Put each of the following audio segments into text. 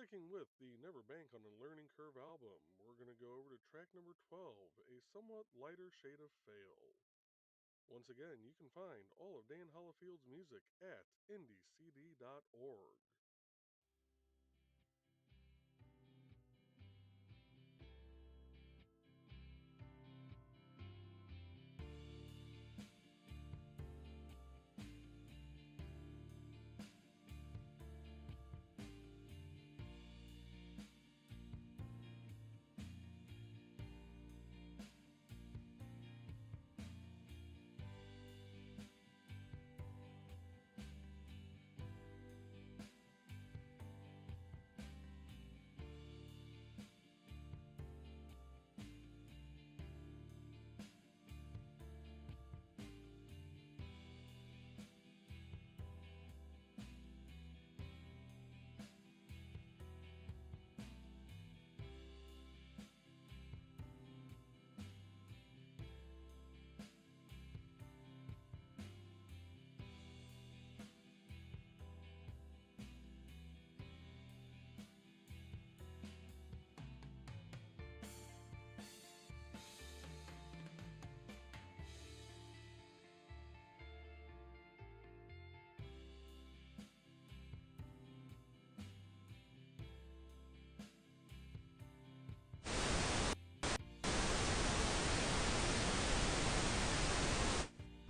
Sticking with the Never Bank on a Learning Curve album, we're going to go over to track number 12, A Somewhat Lighter Shade of Fail. Once again, you can find all of Dan Hollifield's music at indiecd.org.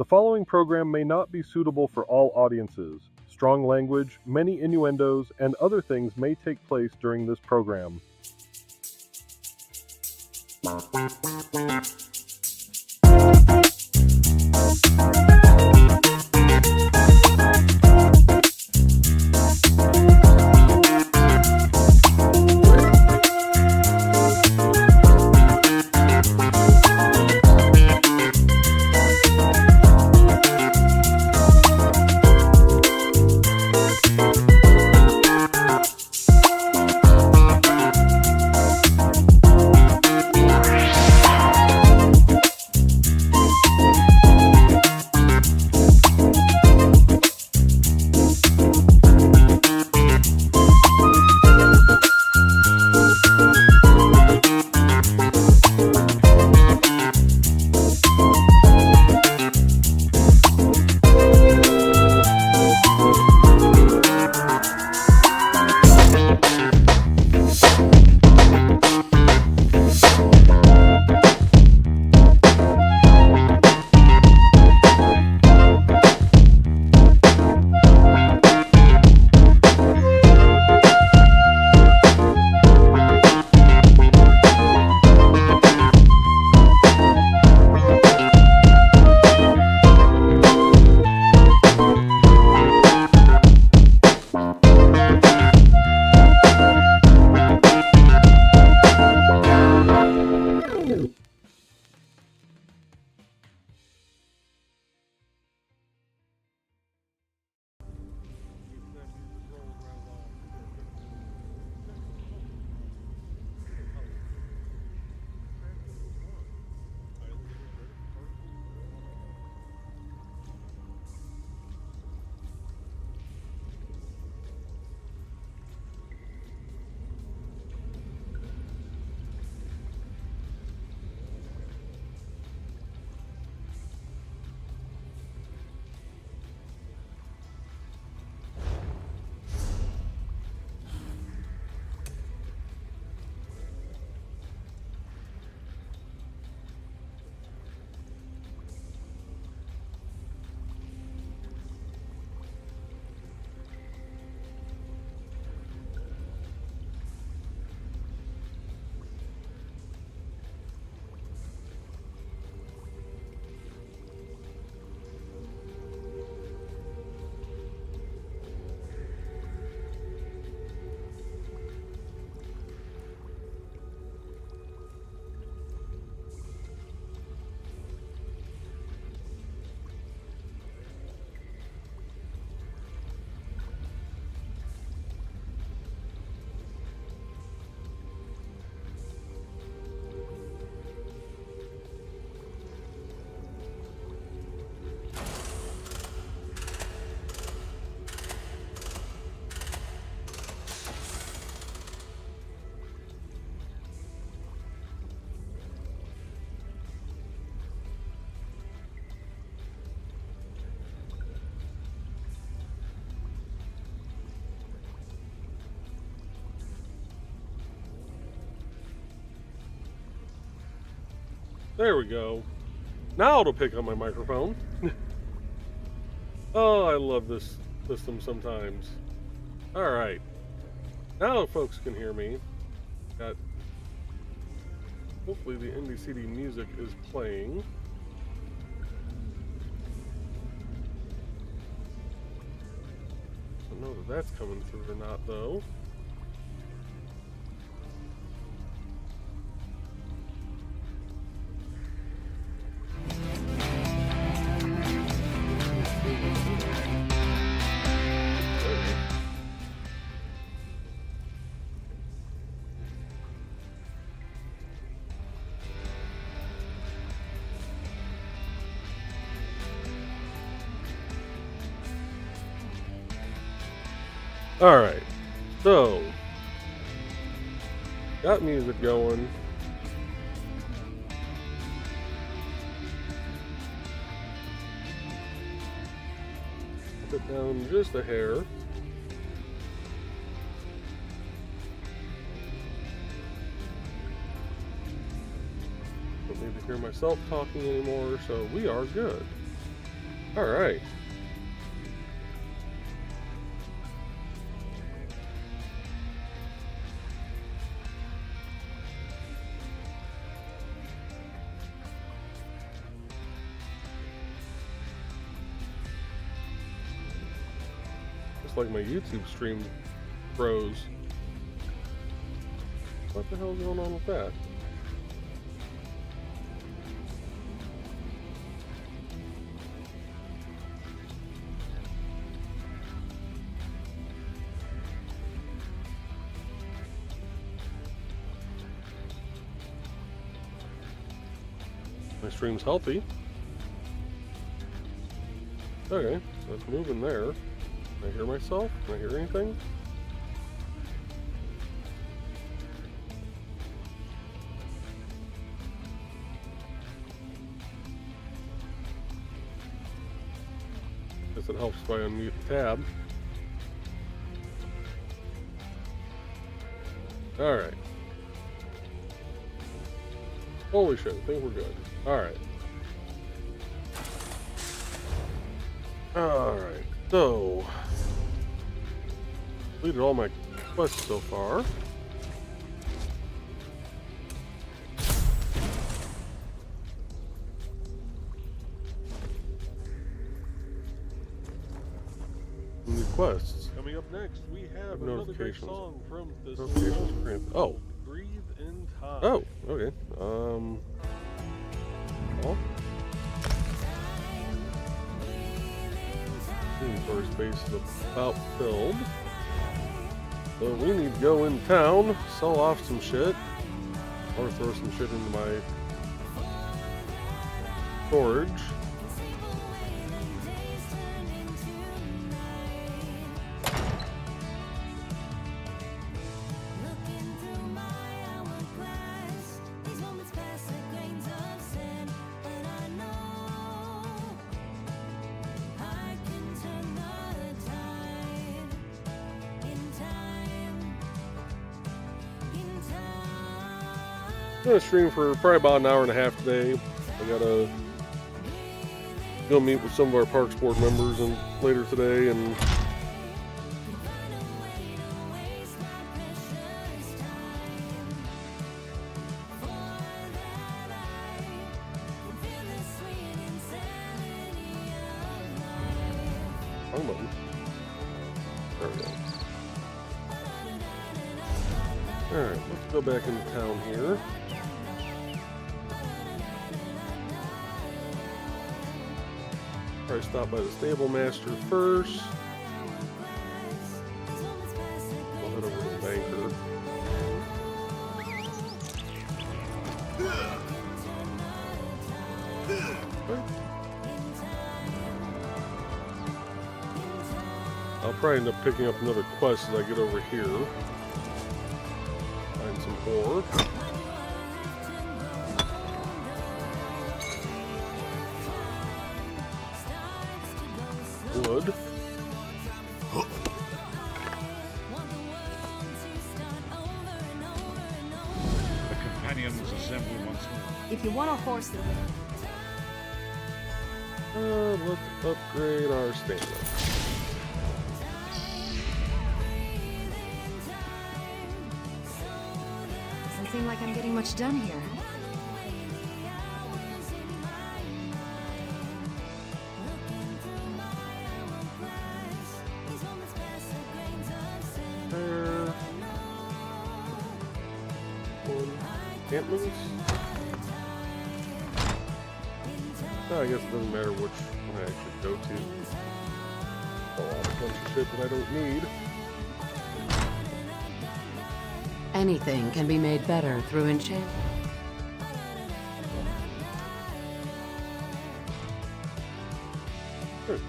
The following program may not be suitable for all audiences. Strong language, many innuendos, and other things may take place during this program. There we go. Now it'll pick up my microphone. Oh, I love this system sometimes. Alright. Now folks can hear me. Hopefully the Indie CD music is playing. I don't know that that's coming through or not, though. Alright, so got music going. Put down just a hair. Don't need to hear myself talking anymore, so we are good. Alright. Like my YouTube stream froze. What the hell is going on with that? My stream's healthy. Okay, so it's moving there. Can I hear myself? Can I hear anything? Guess it helps if I unmute the tab. Alright. Holy shit, I think we're good. Alright. Alright, so completed all my quests so far. New quests. Coming up next, we have another great song from this Oh. Breathe in Time. Oh, okay. Well. Inventory space is about filled. So we need to go in town, sell off some shit, or throw some shit into my storage. I'm gonna stream for probably about an hour and a half today. I gotta go meet with some of our Parks Board members and later today, and wrong button. There we go. Alright, let's go back into town here. Probably stop by the stable master first. I'll head over to the banker. I'll probably end up picking up another quest as I get over here. Find some ore. Wood. The companions assemble once more. If If you want a horse that Let's upgrade our stamina. doesn't seem like I'm getting much done here. There. One. Can't move. Oh, I guess it doesn't matter which one I actually go to. Oh, a bunch of shit that I don't need. Anything can be made better through enchantment. Good.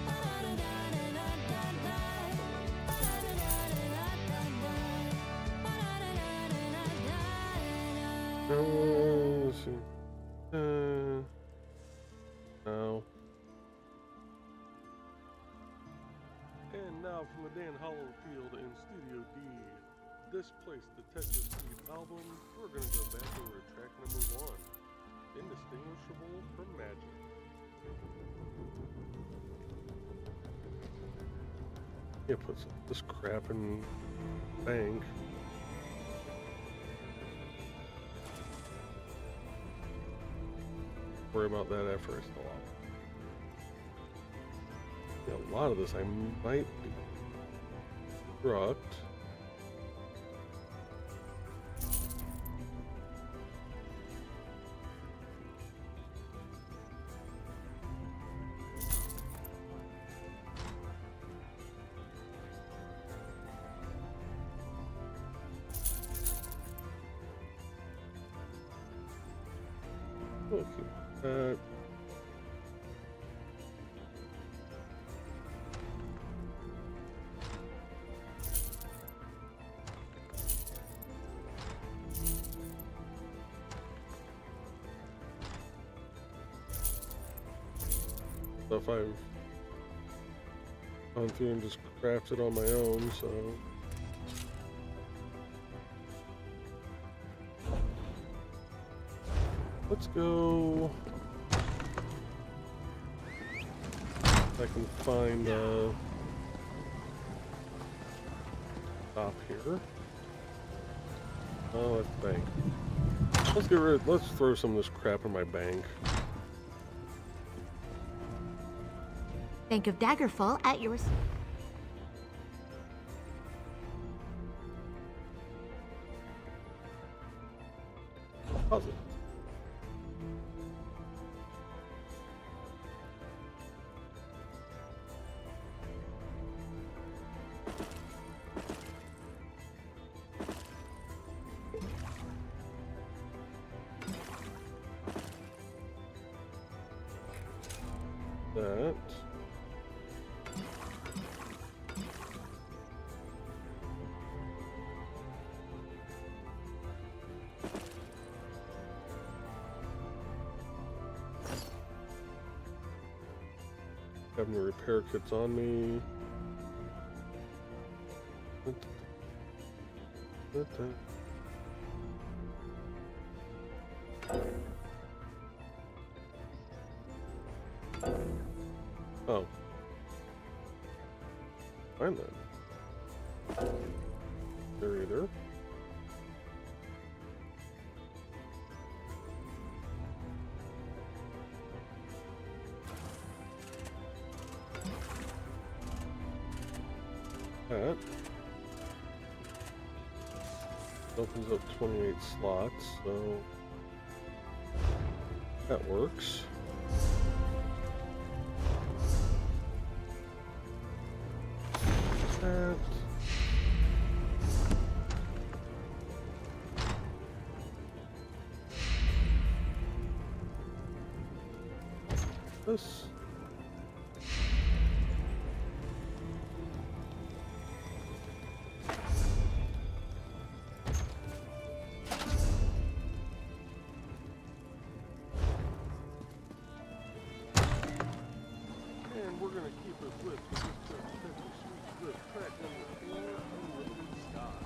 Let's see. No. And now from the Dan Hollowfield in Studio D, Displaced Detective Steve album, we're gonna go back over to track number 1, Indistinguishable from Magic. Yeah, put this crap in bank. Worry about that after I still out. Yeah, a lot of this I might be struck. Okay. Stuff I've gone through and just crafted on my own, so let's go. If I can find a stop here. Oh, that's bank. Let's get rid. Let's throw some of this crap in my bank. Bank of Daggerfall at yours. How's it? That. Have any repair kits on me? Oh. Fine then. There either. That opens up 28 slots, so that works. That. This. And we're going to keep it with this sweet with track number 4, Unlimited Sky.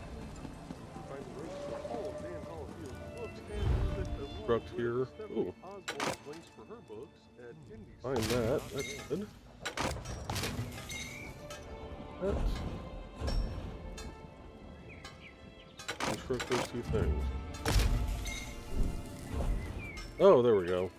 Find the links to all of Dan Hollowfield's books and music as well construct here. Ooh, Oswald's links for her books at find that. That's good. Let's construct those two things. Oh, there we go.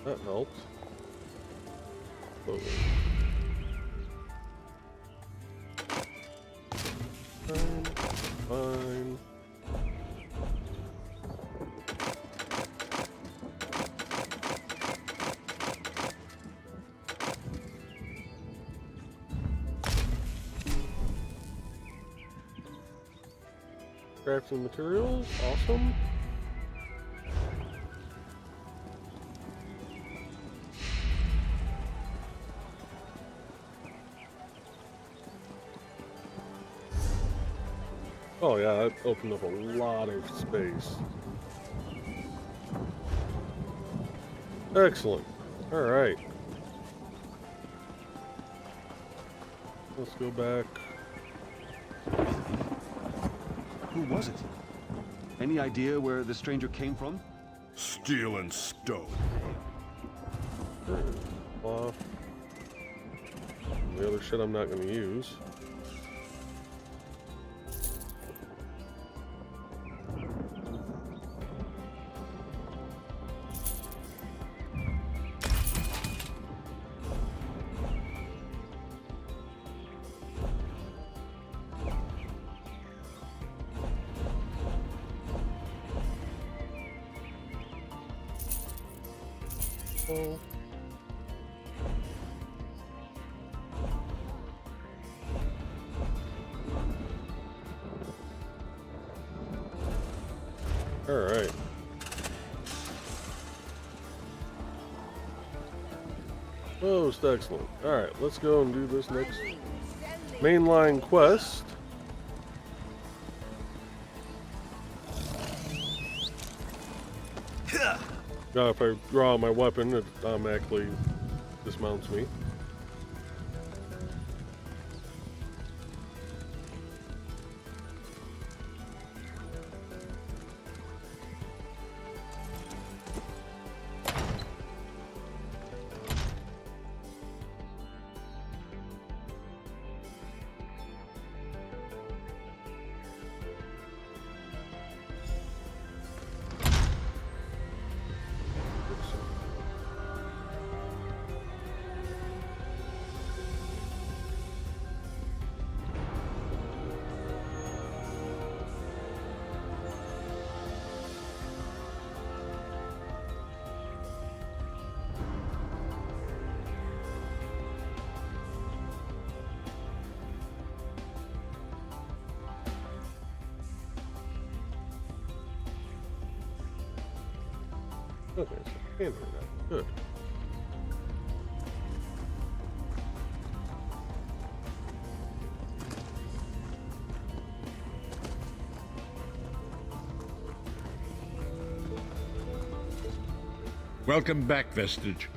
That helped. Oh. Fine. Crafting materials, awesome. Oh yeah, that opened up a lot of space. Excellent. Alright. Let's go back. Who was it? Any idea where the stranger came from? Steel and stone. Off. The other shit I'm not going to use. Oh. All right. Most excellent. All right, let's go and do this next mainline quest. Now, if I draw my weapon, it automatically dismounts me. Okay, so I can hear that. Good. Welcome back, Vestige.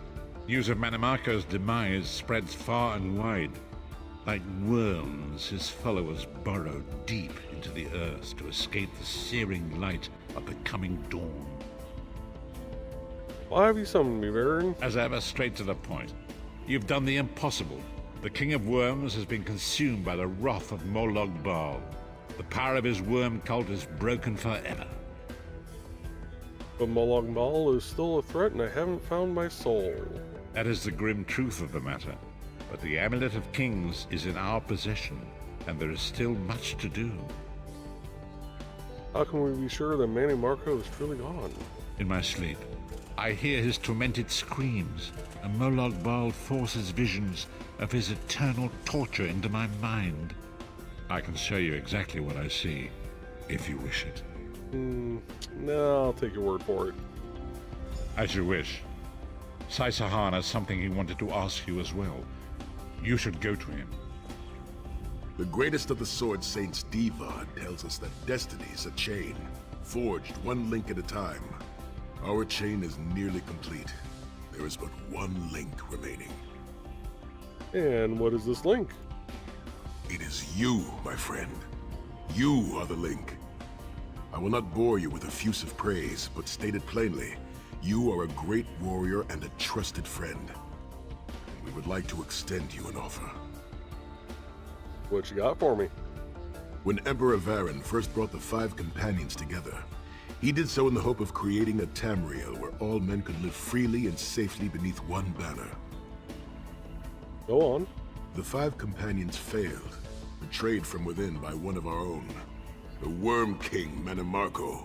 News of Mannimarco's demise spreads far and wide. Like worms, his followers burrow deep into the earth to escape the searing light of the coming dawn. Why have you summoned me, Baron? As ever, straight to the point. You've done the impossible. The King of Worms has been consumed by the wrath of Molag Bal. The power of his worm cult is broken forever. But Molag Bal is still a threat and I haven't found my soul. That is the grim truth of the matter. But the Amulet of Kings is in our possession, and there is still much to do. How can we be sure that Mannimarco is truly gone? In my sleep, I hear his tormented screams, and Molag Bal forces visions of his eternal torture into my mind. I can show you exactly what I see, if you wish it. No, I'll take your word for it. As you wish. Sai-Sahan has something he wanted to ask you as well. You should go to him. The greatest of the Sword Saints, Divad, tells us that destiny's a chain, forged one link at a time. Our chain is nearly complete. There is but one link remaining. And what is this link? It is you, my friend. You are the link. I will not bore you with effusive praise, but state it plainly. You are a great warrior and a trusted friend. We would like to extend you an offer. What you got for me? When Emperor Varen first brought the 5 companions together, he did so in the hope of creating a Tamriel where all men could live freely and safely beneath one banner. Go on. The 5 companions failed, betrayed from within by one of our own, the Worm King Manimarco.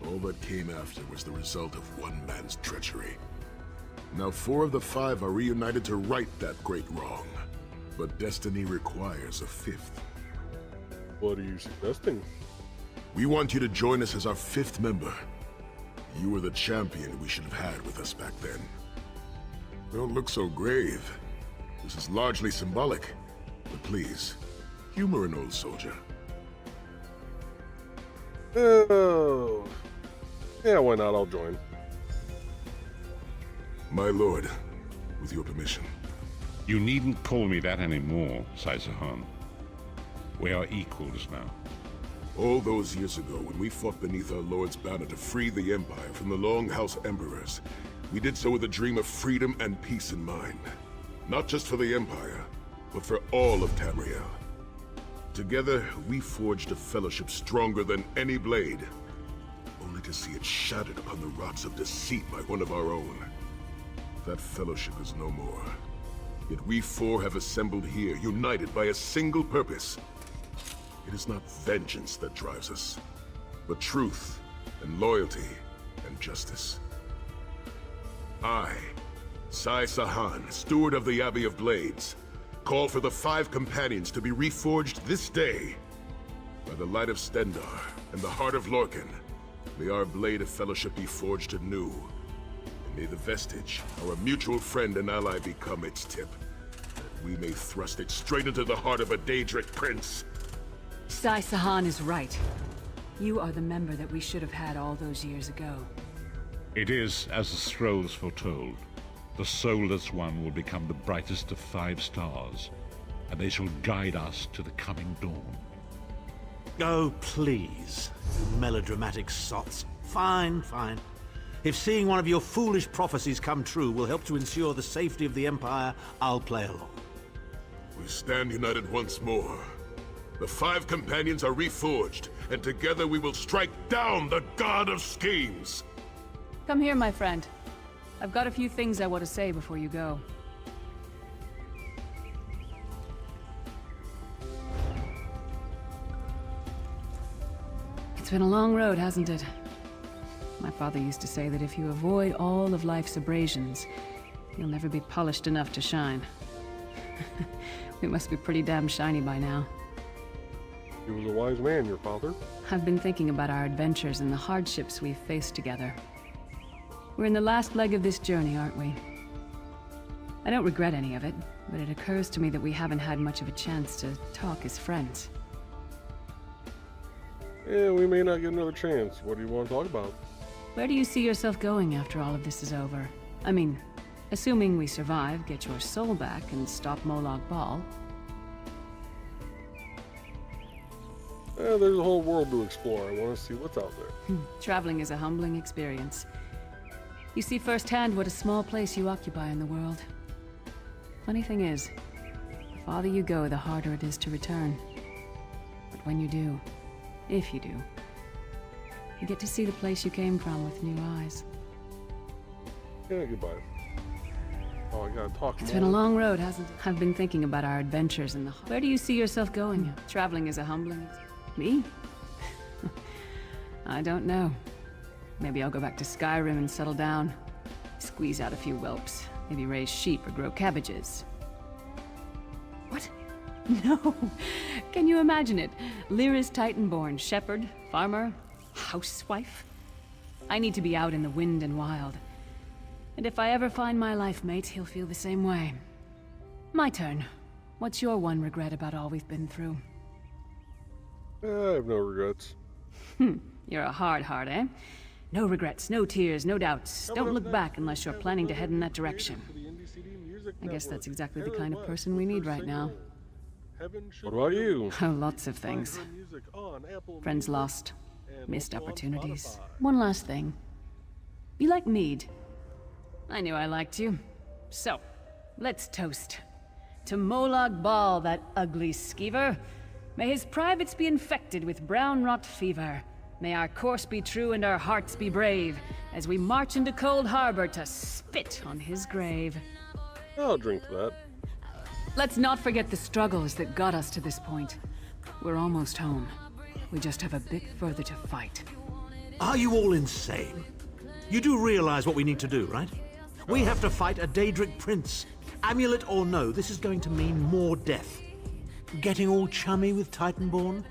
All that came after was the result of one man's treachery. Now 4 of the 5 are reunited to right that great wrong, but destiny requires a 5th. What are you suggesting? We want you to join us as our 5th member. You were the champion we should have had with us back then. Don't look so grave. This is largely symbolic, but please, humor an old soldier. Oh. Yeah, why not? I'll join. My lord, with your permission. You needn't call me that anymore, Sai-Sahan. We are equals now. All those years ago, when we fought beneath our lord's banner to free the Empire from the Longhouse Emperors, we did so with a dream of freedom and peace in mind. Not just for the Empire, but for all of Tamriel. Together, we forged a fellowship stronger than any blade, only to see it shattered upon the rocks of deceit by one of our own. That fellowship is no more. Yet we 4 have assembled here, united by a single purpose. It is not vengeance that drives us, but truth and loyalty and justice. I, Sai-Sahan, steward of the Abbey of Blades, call for the 5 companions to be reforged this day. By the light of Stendarr and the heart of Lorkhan, may our blade of fellowship be forged anew. And may the vestige, our mutual friend and ally, become its tip, that we may thrust it straight into the heart of a Daedric prince. Sai-Sahan is right. You are the member that we should have had all those years ago. It is as the scrolls foretold. The soulless one will become the brightest of 5 stars, and they shall guide us to the coming dawn. Oh, please, you melodramatic sots. Fine, fine. If seeing one of your foolish prophecies come true will help to ensure the safety of the Empire, I'll play along. We stand united once more. The 5 companions are reforged, and together we will strike down the God of Schemes! Come here, my friend. I've got a few things I want to say before you go. It's been a long road, hasn't it? My father used to say that if you avoid all of life's abrasions, you'll never be polished enough to shine. We must be pretty damn shiny by now. He was a wise man, your father. I've been thinking about our adventures and the hardships we've faced together. We're in the last leg of this journey, aren't we? I don't regret any of it, but it occurs to me that we haven't had much of a chance to talk as friends. Yeah, we may not get another chance. What do you want to talk about? Where do you see yourself going after all of this is over? I mean, assuming we survive, get your soul back, and stop Molag Bal. There's a whole world to explore. I want to see what's out there. Traveling is a humbling experience. You see firsthand what a small place you occupy in the world. Funny thing is, the farther you go, the harder it is to return. But when you do, if you do, you get to see the place you came from with new eyes. Yeah, goodbye. Oh, I gotta talk It's more. been a long road, hasn't it? I've been thinking about our adventures in the... Where do you see yourself going? Traveling is a humbling... Me? I don't know. Maybe I'll go back to Skyrim and settle down. Squeeze out a few whelps. Maybe raise sheep or grow cabbages. What? No! Can you imagine it? Lyra's Titanborn, shepherd, farmer, housewife. I need to be out in the wind and wild. And if I ever find my life mate, he'll feel the same way. My turn. What's your one regret about all we've been through? I have no regrets. You're a hard heart, eh? No regrets, no tears, no doubts. Don't look back unless you're planning to head in that direction. I guess that's exactly the kind of person we need right now. What about you? Oh, lots of things. Friends lost. Missed opportunities. One last thing. You like mead? I knew I liked you. So, let's toast. To Molag Bal, that ugly skeever. May his privates be infected with brown rot fever. May our course be true and our hearts be brave, as we march into Cold Harbor to spit on his grave. I'll drink to that. Let's not forget the struggles that got us to this point. We're almost home. We just have a bit further to fight. Are you all insane? You do realize what we need to do, right? We have to fight a Daedric prince. Amulet or no, this is going to mean more death. Getting all chummy with Titanborn?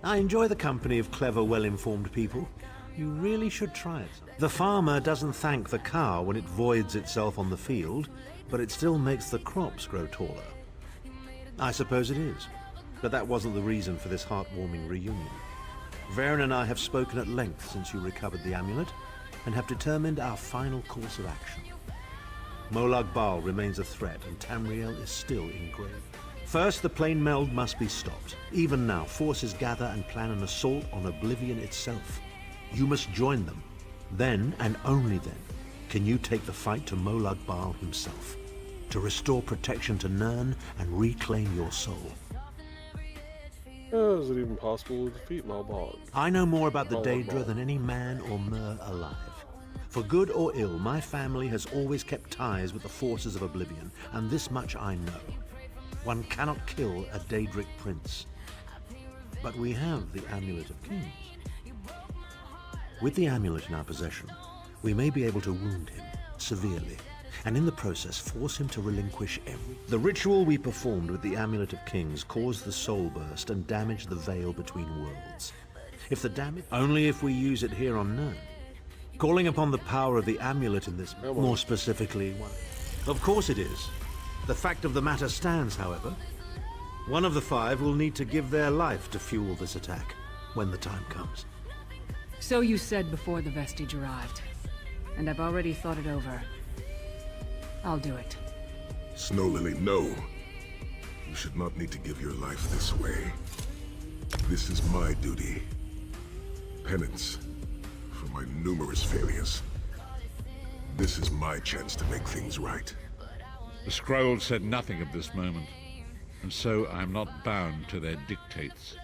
I enjoy the company of clever, well-informed people. You really should try it. The farmer doesn't thank the cow when it voids itself on the field, but it still makes the crops grow taller. I suppose it is, but that wasn't the reason for this heartwarming reunion. Varen and I have spoken at length since you recovered the amulet, and have determined our final course of action. Molag Bal remains a threat, and Tamriel is still in grave. First, the plane meld must be stopped. Even now, forces gather and plan an assault on Oblivion itself. You must join them. Then, and only then, can you take the fight to Molag Bal himself, to restore protection to Nirn and reclaim your soul. Is it even possible to defeat Malbog? I know more about the Molag Daedra Bal. than any man or mer alive. For good or ill, my family has always kept ties with the forces of Oblivion, and this much I know. One cannot kill a Daedric prince. But we have the Amulet of Kings. With the amulet in our possession, we may be able to wound him severely, and in the process force him to relinquish every... The ritual we performed with the Amulet of Kings caused the soul burst and damaged the veil between worlds. If the damage... Only if we use it here on Nirn. Calling upon the power of the amulet in this... More specifically... Of course it is. The fact of the matter stands, however. One of the five will need to give their life to fuel this attack, when the time comes. So you said before the vestige arrived. And I've already thought it over. I'll do it. Snow Lily, no. You should not need to give your life this way. This is my duty. Penance for my numerous failures. This is my chance to make things right. The scroll said nothing of this moment, and so I am not bound to their dictates.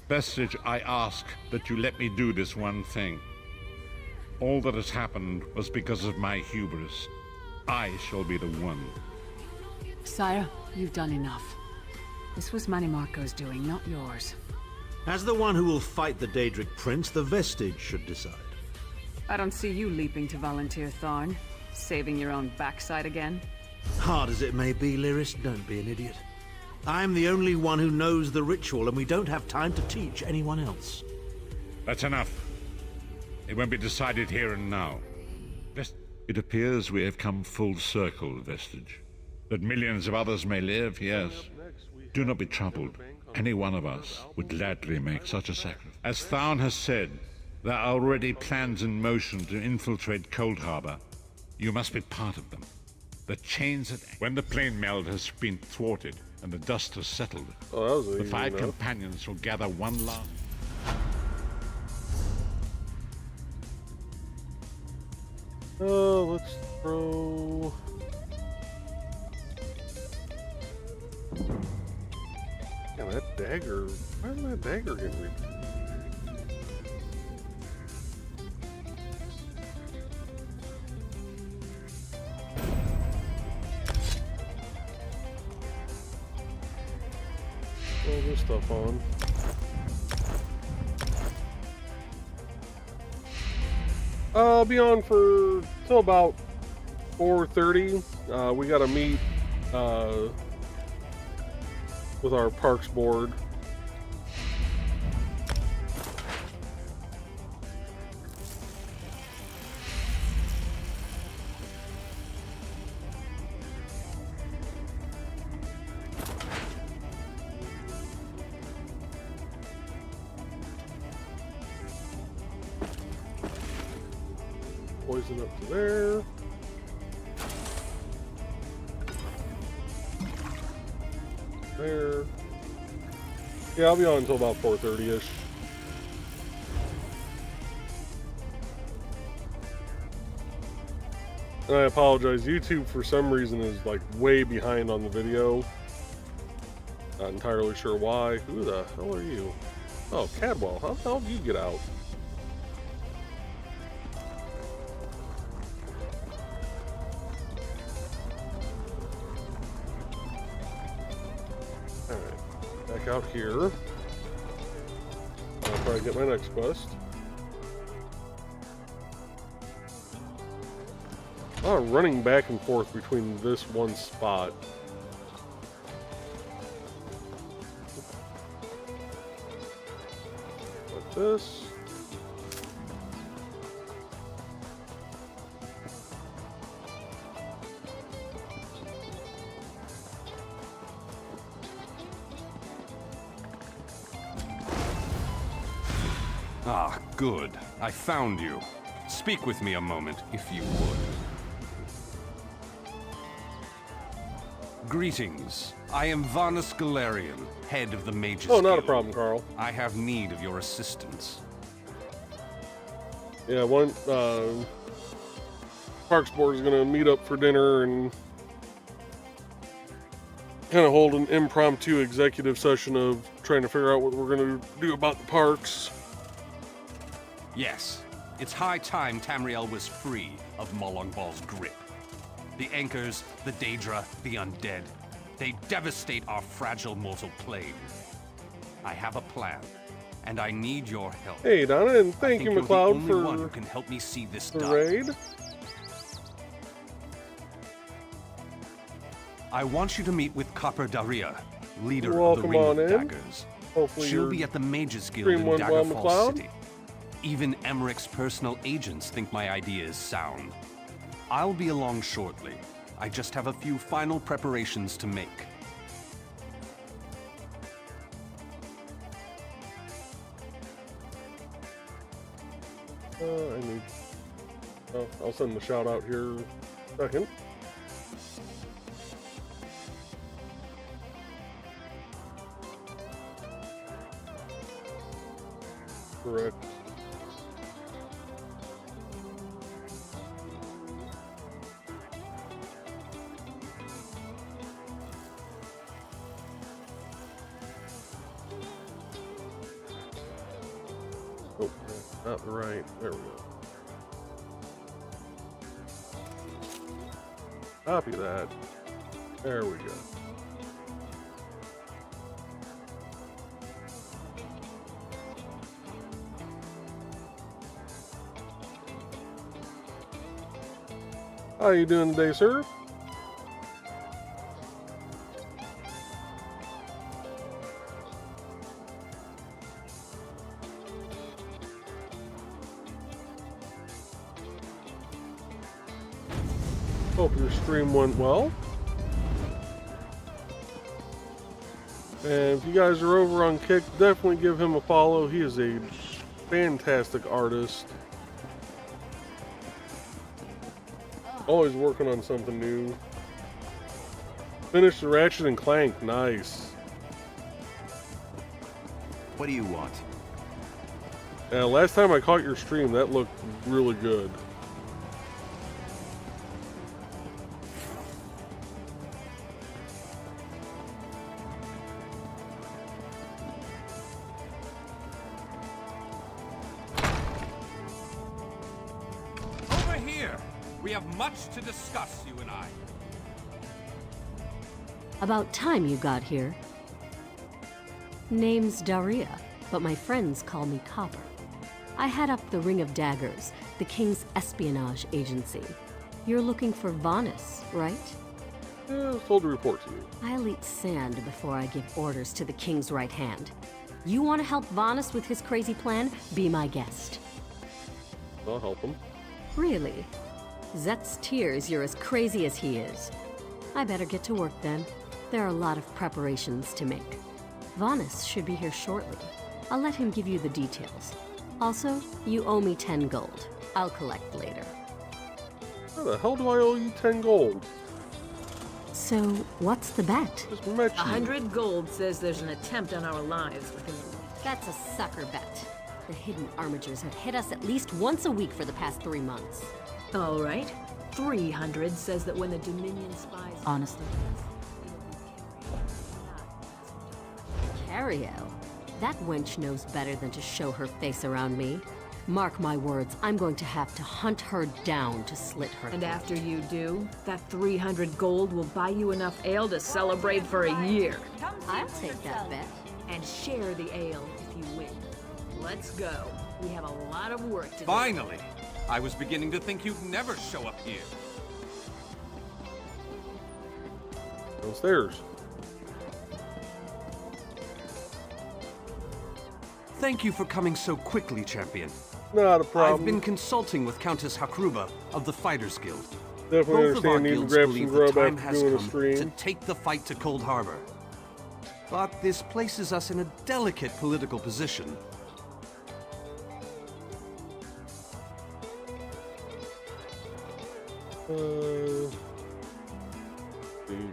Vestige, I ask that you let me do this one thing. All that has happened was because of my hubris. I shall be the one. Sire, you've done enough. This was Manimarco's doing, not yours. As the one who will fight the Daedric Prince, the Vestige should decide. I don't see you leaping to volunteer, Tharn. Saving your own backside again. Hard as it may be, Lyris, don't be an idiot. I'm the only one who knows the ritual, and we don't have time to teach anyone else. That's enough. It won't be decided here and now. It appears we have come full circle, Vestige. That millions of others may live, yes. Do not be troubled. Any one of us would gladly make such a sacrifice. As Tharn has said, there are already plans in motion to infiltrate Cold Harbor. You must be part of them. The chains that... When the plane meld has been thwarted and the dust has settled, Oh, that was the easy five enough. companions will gather one last... Let's throw... Yeah, that dagger... Why isn't that dagger getting re... Throw this stuff on. I'll be on for till about 4:30. We got to meet with our parks board. Poison up to there. There. Yeah, I'll be on until about 4:30-ish. And I apologize, YouTube for some reason is like way behind on the video. Not entirely sure why. Who the hell are you? Oh, Cadwell, how the hell did you get out? Alright, back out here. I'll try to get my next quest. A lot of running back and forth between this one spot. Like this. Ah, good. I found you. Speak with me a moment, if you would. Greetings. I am Vanus Galarian, head of the Mages Oh, not a Guild. problem, Carl. I have need of your assistance. Yeah, Parks Board is going to meet up for dinner and kind of hold an impromptu executive session of trying to figure out what we're going to do about the parks. Yes, it's high time Tamriel was free of Molongbal's grip. The Anchors, the Daedra, the Undead. They devastate our fragile mortal plane. I have a plan, and I need your help. Hey, Donna, and thank you, you're McLeod, the only one who for can help me see this the done. raid. I want you to meet with Copper Daria, leader Welcome of the Ring on of in. Daggers. Hopefully She'll your be at the Mages Guild stream in went well, Daggerfall McLeod. City. Even Emmerich's personal agents think my idea is sound. I'll be along shortly. I just have a few final preparations to make. I need... Oh, I'll send the shout out here in a second. Correct. Oh, not the right. There we go. Copy that. There we go. How you doing today, sir? Hope your stream went well. And if you guys are over on Kick, definitely give him a follow. He is a fantastic artist. Always working on something new. Finished the Ratchet and Clank. Nice. What do you want? Last time I caught your stream, that looked really good. Over here! We have much to discuss, you and I. About time you got here. Name's Daria, but my friends call me Copper. I head up the Ring of Daggers, the King's espionage agency. You're looking for Vanus, right? I was told to report to you. I'll eat sand before I give orders to the King's right hand. You want to help Vanus with his crazy plan? Be my guest. I'll help him. Really? Zet's tears you're as crazy as he is. I better get to work then. There are a lot of preparations to make. Vanus should be here shortly. I'll let him give you the details. Also, you owe me 10 gold. I'll collect later. How the hell do I owe you 10 gold? So, what's the bet? Just met you. 100 gold says there's an attempt on our lives within the week. That's a sucker bet. The hidden armigers have hit us at least once a week for the past 3 months. All right. 300 says that when the Dominion spies... Honestly. Cariel? That wench knows better than to show her face around me. Mark my words, I'm going to have to hunt her down to slit her And throat. after you do, that 300 gold will buy you enough ale to celebrate for a year. I'll take that bet. And share the ale if you win. Let's go. We have a lot of work to do. Finally! I was beginning to think you'd never show up here. Downstairs. Thank you for coming so quickly, champion. Not a problem. I've been consulting with Countess Hakruba of the Fighters Guild. Definitely Both of our understand you need to guilds grab some believe the grub time after has doing a come stream. to take the fight to Cold Harbor. But this places us in a delicate political position.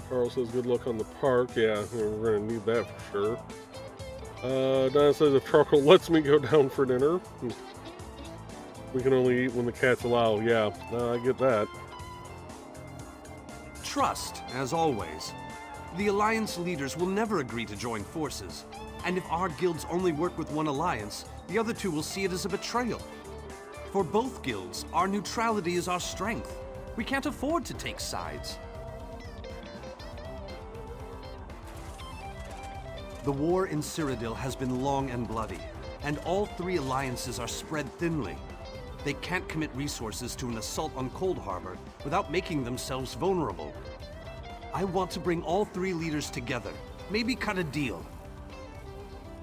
Carl says good luck on the park. Yeah, we're gonna need that for sure. Donna says if Charcoal lets me go down for dinner, we can only eat when the cats allow. Yeah, I get that. Trust, as always. The Alliance leaders will never agree to join forces. And if our guilds only work with one alliance, the other two will see it as a betrayal. For both guilds, our neutrality is our strength. We can't afford to take sides. The war in Cyrodiil has been long and bloody, and all three alliances are spread thinly. They can't commit resources to an assault on Cold Harbor without making themselves vulnerable. I want to bring all three leaders together, maybe cut a deal.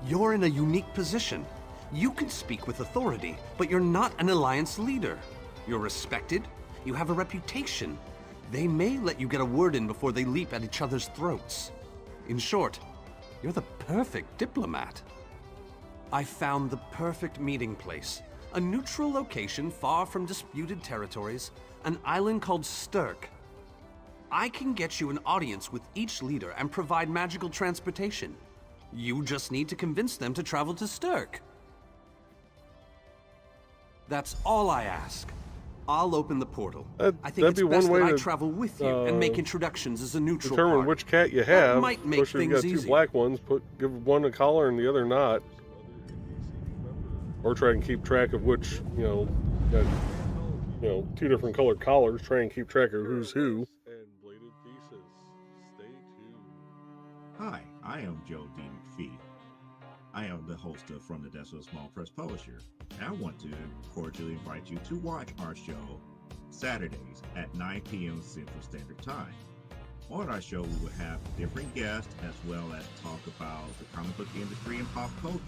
You're in a unique position. You can speak with authority, but you're not an alliance leader. You're respected, you have a reputation. They may let you get a word in before they leap at each other's throats. In short, you're the perfect diplomat. I found the perfect meeting place. A neutral location far from disputed territories, an island called Stirk. I can get you an audience with each leader and provide magical transportation. You just need to convince them to travel to Stirk. That's all I ask. I'll open the portal. I think it's best that I travel with you and make introductions as a neutral Determine party. which cat you That have. might make Especially if you got things two easier. black ones. Give one a collar and the other not. Or try and keep track of which, got, two different colored collars. Try and keep track of who's who. And Bladed Thesis. Stay tuned. Hi, I am Joe D. McPhee. I am the host of From the Desk of a Small Press Publisher, and I want to cordially invite you to watch our show Saturdays at 9 p.m. Central Standard Time. On our show, we will have different guests as well as talk about the comic book industry and pop culture.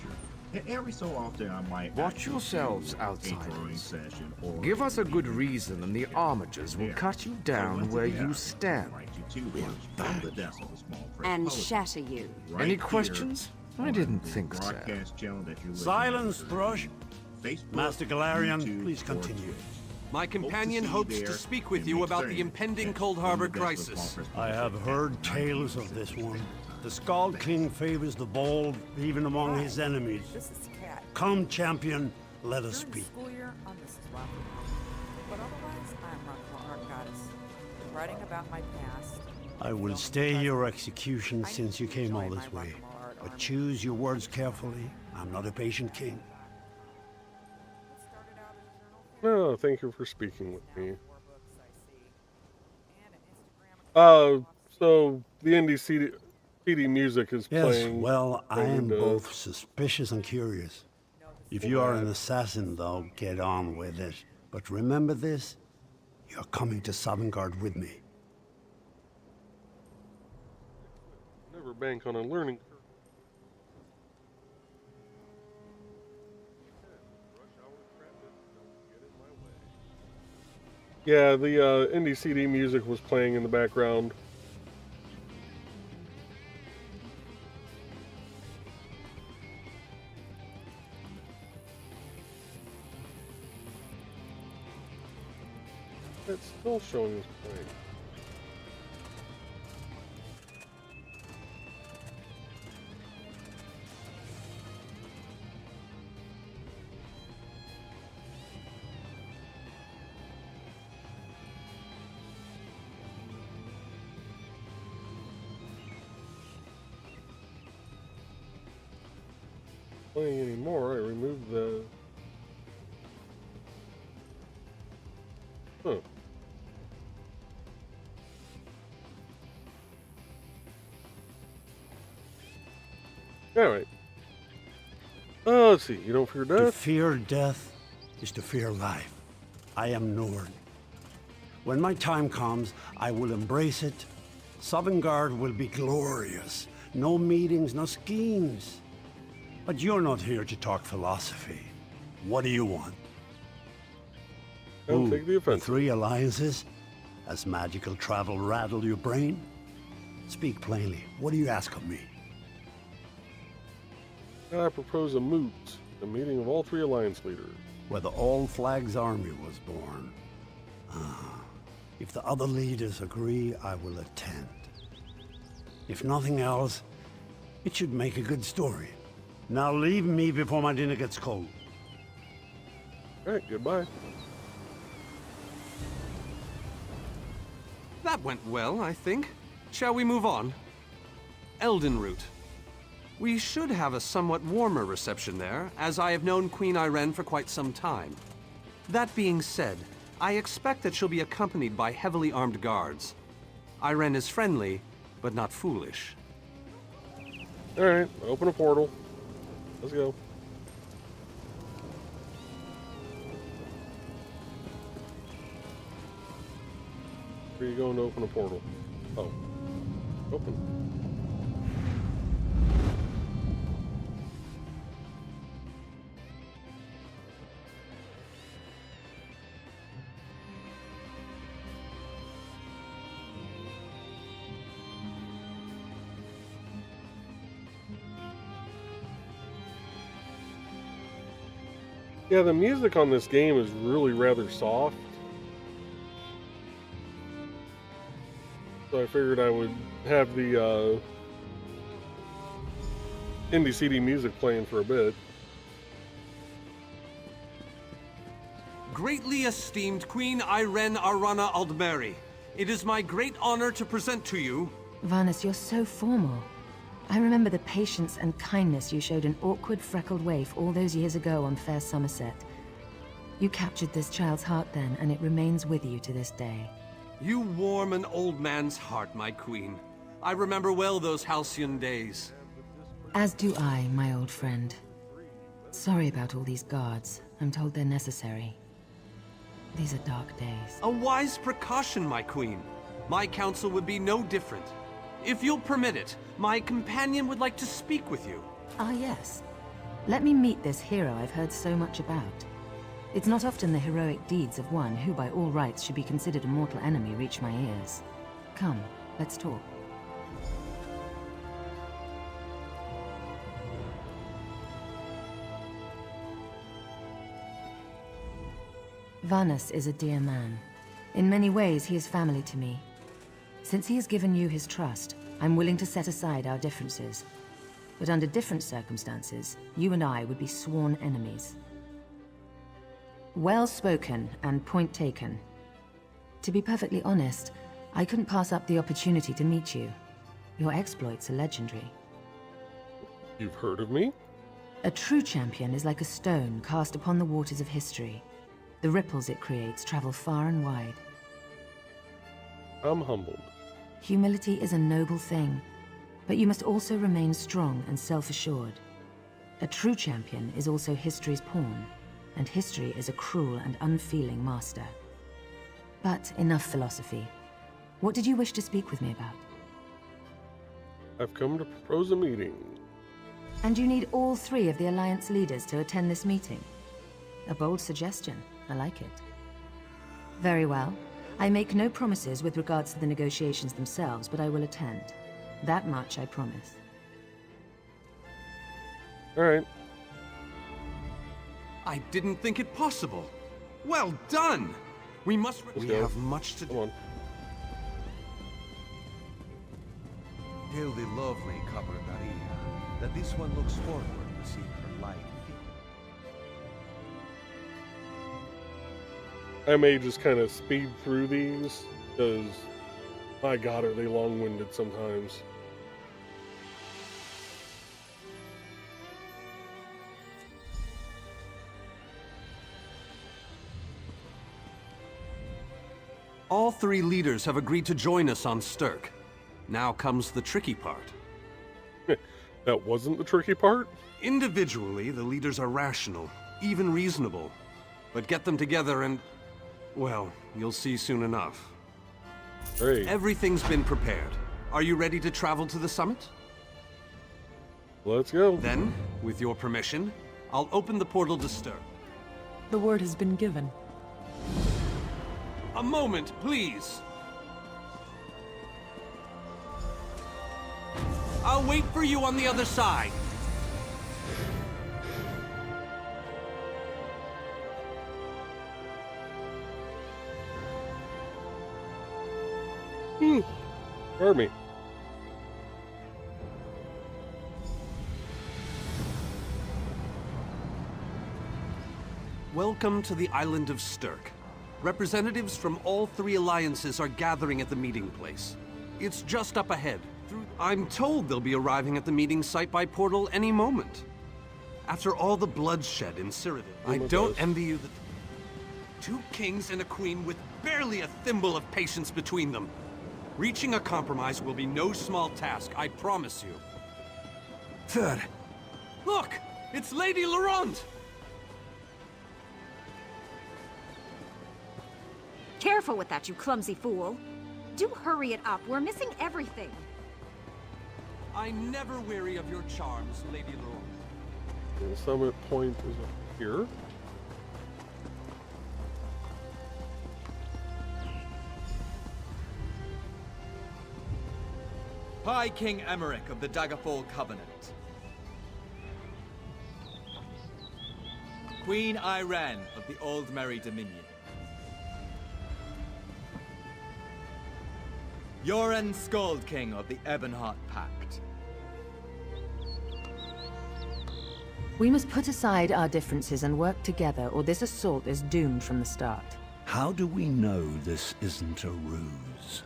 And every so often, I might Watch yourselves, a drawing outsiders. session or Give us a good reason, and the Armigers will cut you down where you stand. From the Desk of a Small Press And Publisher. shatter you. Right Any here questions? I didn't think so. broadcast channel that you're looking Silence, at, Thrush. Facebook, Master Galarian, YouTube, please or continue. Twitch. My companion see you hopes there to speak with and you make about certain the impending that Cold from Harbor the Desk of a Small crisis. Press I have Publisher heard at tales 9 of this Central one. Standard Time. The Skald King favors the bold, even among his enemies. This is Cat. Come, champion, let us During speak. the school year, I'm Mrs. Lafferty. But otherwise, I'm Rakma Art Goddess. Writing about my past. I will stay your execution since you came all this way. But choose your words carefully. I'm not a patient king. No, thank you for speaking with me. So the indie CD music is Yes, playing. well, I am and, both suspicious and curious. If you are an assassin, though, get on with it. But remember this, you're coming to Sovngarde with me. Never bank on a learning curve. Yeah, the indie CD music was playing in the background. It's still showing us playing. Playing anymore, I removed the... Huh. Alright. Let's see, you don't fear To death? fear death is to fear life. I am Nord. When my time comes, I will embrace it. Sovngarde will be glorious. No meetings, no schemes. But you're not here to talk philosophy. What do you want? Don't take the offense. 3 alliances? Has magical travel rattled your brain? Speak plainly. What do you ask of me? I propose a moot, a meeting of all 3 alliance leaders. Where the All Flags Army was born. If the other leaders agree, I will attend. If nothing else, it should make a good story. Now leave me before my dinner gets cold. Alright, goodbye. That went well, I think. Shall we move on? Eldenroot. We should have a somewhat warmer reception there, as I have known Queen Ayrenn for quite some time. That being said, I expect that she'll be accompanied by heavily armed guards. Ayrenn is friendly, but not foolish. Alright, open a portal. Let's go. Where are you going to open a portal? Oh. Open. Yeah, the music on this game is really rather soft. So I figured I would have the indie CD music playing for a bit. Greatly esteemed Queen Ayrenn Arana Aldmeri, it is my great honor to present to you... Varnus, you're so formal. I remember the patience and kindness you showed an awkward, freckled waif all those years ago on fair Somerset. You captured this child's heart then, and it remains with you to this day. You warm an old man's heart, my queen. I remember well those halcyon days. As do I, my old friend. Sorry about all these guards. I'm told they're necessary. These are dark days. A wise precaution, my queen. My counsel would be no different. If you'll permit it, my companion would like to speak with you. Ah, yes. Let me meet this hero I've heard so much about. It's not often the heroic deeds of one who by all rights should be considered a mortal enemy reach my ears. Come, let's talk. Varnus is a dear man. In many ways, he is family to me. Since he has given you his trust, I'm willing to set aside our differences. But under different circumstances, you and I would be sworn enemies. Well spoken and point taken. To be perfectly honest, I couldn't pass up the opportunity to meet you. Your exploits are legendary. You've heard of me? A true champion is like a stone cast upon the waters of history. The ripples it creates travel far and wide. I'm humbled. Humility is a noble thing, but you must also remain strong and self-assured. A true champion is also history's pawn, and history is a cruel and unfeeling master. But enough philosophy. What did you wish to speak with me about? I've come to propose a meeting. And you need all 3 of the Alliance leaders to attend this meeting? A bold suggestion. I like it. Very well. I make no promises with regards to the negotiations themselves, but I will attend. That much I promise. All right. I didn't think it possible. Well done! We must... Let's We go. have much to do. Come on. Tell the lovely Caballeria that this one looks forward to seeing her light. I may just kind of speed through these, because, my god, are they long-winded sometimes. All three leaders have agreed to join us on Stirk. Now comes the tricky part. That wasn't the tricky part? Individually, the leaders are rational, even reasonable. But get them together and... well, you'll see soon enough. Great. Everything's been prepared. Are you ready to travel to the summit? Let's go. Then, with your permission, I'll open the portal to Stirk. The word has been given. A moment, please. I'll wait for you on the other side. Army. Welcome to the island of Stirk. Representatives from all three alliances are gathering at the meeting place. It's just up ahead. I'm told they'll be arriving at the meeting site by portal any moment. After all the bloodshed in Cyrodiil, I don't envy you the... Two kings and a queen with barely a thimble of patience between them. Reaching a compromise will be no small task, I promise you. Third. Look! It's Lady Laurent! Careful with that, you clumsy fool. Do hurry it up. We're missing everything. I never weary of your charms, Lady Laurent. The summit point is up here. High King Emmerich of the Daggerfall Covenant. Queen Irene of the Old Merry Dominion. Yoren Skald King of the Ebonheart Pact. We must put aside our differences and work together, or this assault is doomed from the start. How do we know this isn't a ruse?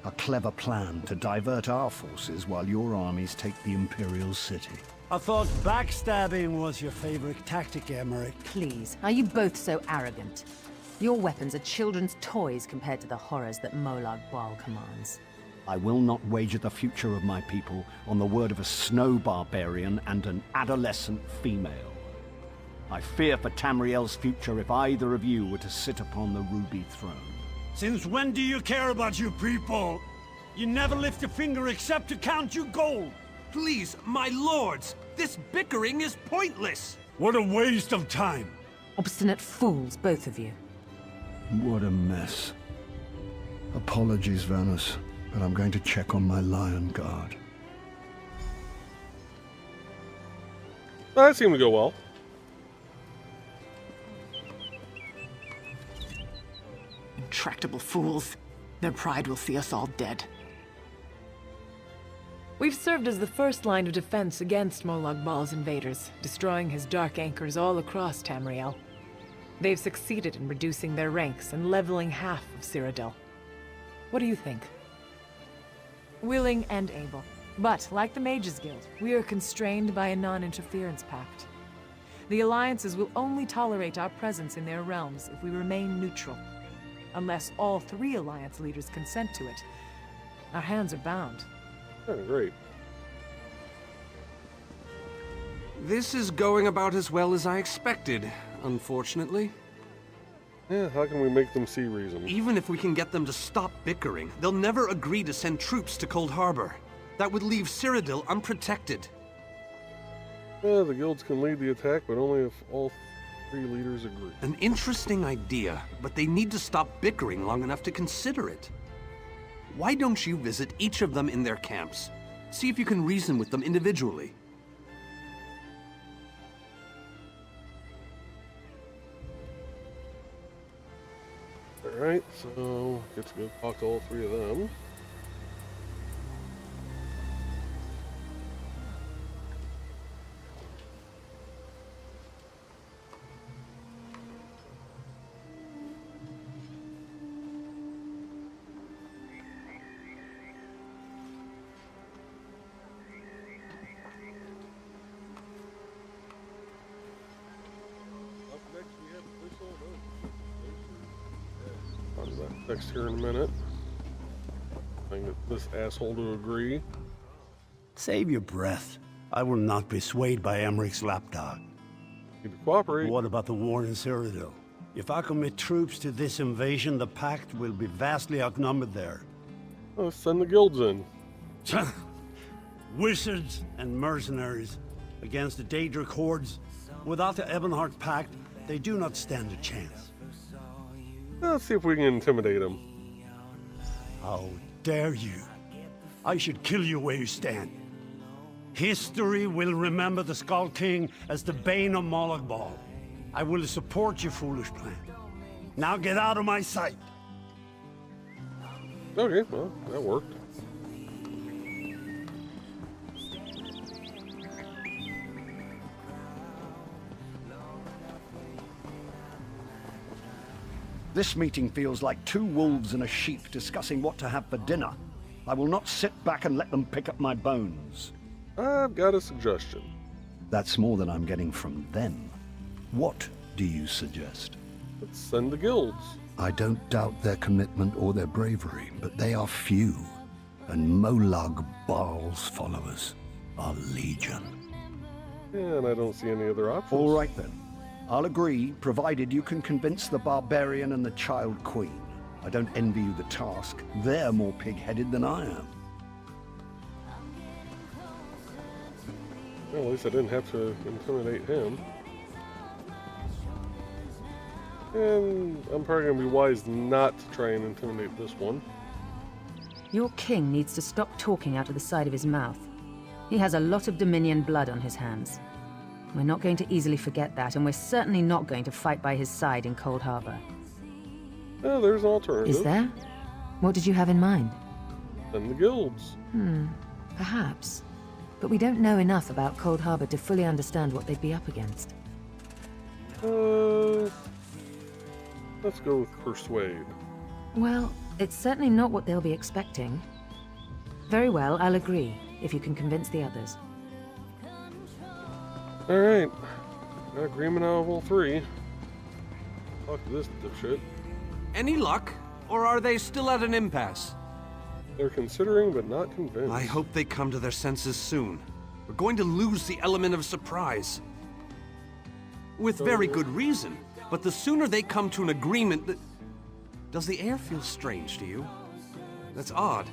A clever plan to divert our forces while your armies take the Imperial City. I thought backstabbing was your favorite tactic, Emmerich. Please, are you both so arrogant? Your weapons are children's toys compared to the horrors that Molag Bal commands. I will not wager the future of my people on the word of a snow barbarian and an adolescent female. I fear for Tamriel's future if either of you were to sit upon the Ruby Throne. Since when do you care about your people? You never lift a finger except to count your gold. Please, my lords, this bickering is pointless. What a waste of time. Obstinate fools, both of you. What a mess. Apologies, Vanus, but I'm going to check on my Lion Guard. That seemed to go well. Intractable fools. Their pride will see us all dead. We've served as the first line of defense against Molag Bal's invaders, destroying his dark anchors all across Tamriel. They've succeeded in reducing their ranks and leveling half of Cyrodiil. What do you think? Willing and able. But, like the Mages Guild, we are constrained by a non-interference pact. The alliances will only tolerate our presence in their realms if we remain neutral. Unless all three alliance leaders consent to it, our hands are bound. Oh, great. This is going about as well as I expected, unfortunately. Yeah, how can we make them see reason? Even if we can get them to stop bickering, they'll never agree to send troops to Cold Harbor. That would leave Cyrodiil unprotected. Yeah, the guilds can lead the attack, but only if all three leaders agree. An interesting idea, but they need to stop bickering long enough to consider it. Why don't you visit each of them in their camps? See if you can reason with them individually. Alright, so get to go talk to all three of them. Next here in a minute. I can get this asshole to agree. Save your breath. I will not be swayed by Emmerich's lapdog. You can cooperate. What about the war in Cyrodiil? If I commit troops to this invasion, the Pact will be vastly outnumbered there. Let's send the guilds in. Wizards and mercenaries against the Daedric hordes. Without the Ebonheart Pact, they do not stand a chance. Let's see if we can intimidate them. How dare you? I should kill you where you stand. History will remember the Skull King as the bane of Molag Bal. I will support your foolish plan. Now get out of my sight. Okay, well, that worked. This meeting feels like two wolves and a sheep discussing what to have for dinner. I will not sit back and let them pick up my bones. I've got a suggestion. That's more than I'm getting from them. What do you suggest? Let's send the guilds. I don't doubt their commitment or their bravery, but they are few, and Molag Bal's followers are legion. Yeah, and I don't see any other options. All right then. I'll agree, provided you can convince the barbarian and the child queen. I don't envy you the task. They're more pig-headed than I am. Well, at least I didn't have to intimidate him. And I'm probably going to be wise not to try and intimidate this one. Your king needs to stop talking out of the side of his mouth. He has a lot of Dominion blood on his hands. We're not going to easily forget that, and we're certainly not going to fight by his side in Cold Harbor. Oh, there's an alternative. Is there? What did you have in mind? And the guilds. Perhaps. But we don't know enough about Cold Harbor to fully understand what they'd be up against. Let's go with persuade. Well, it's certainly not what they'll be expecting. Very well, I'll agree, if you can convince the others. Alright. Got agreement out of all three. Talk to this dipshit. Any luck? Or are they still at an impasse? They're considering, but not convinced. I hope they come to their senses soon. We're going to lose the element of surprise. With very good reason. But the sooner they come to an agreement... Does the air feel strange to you? That's odd.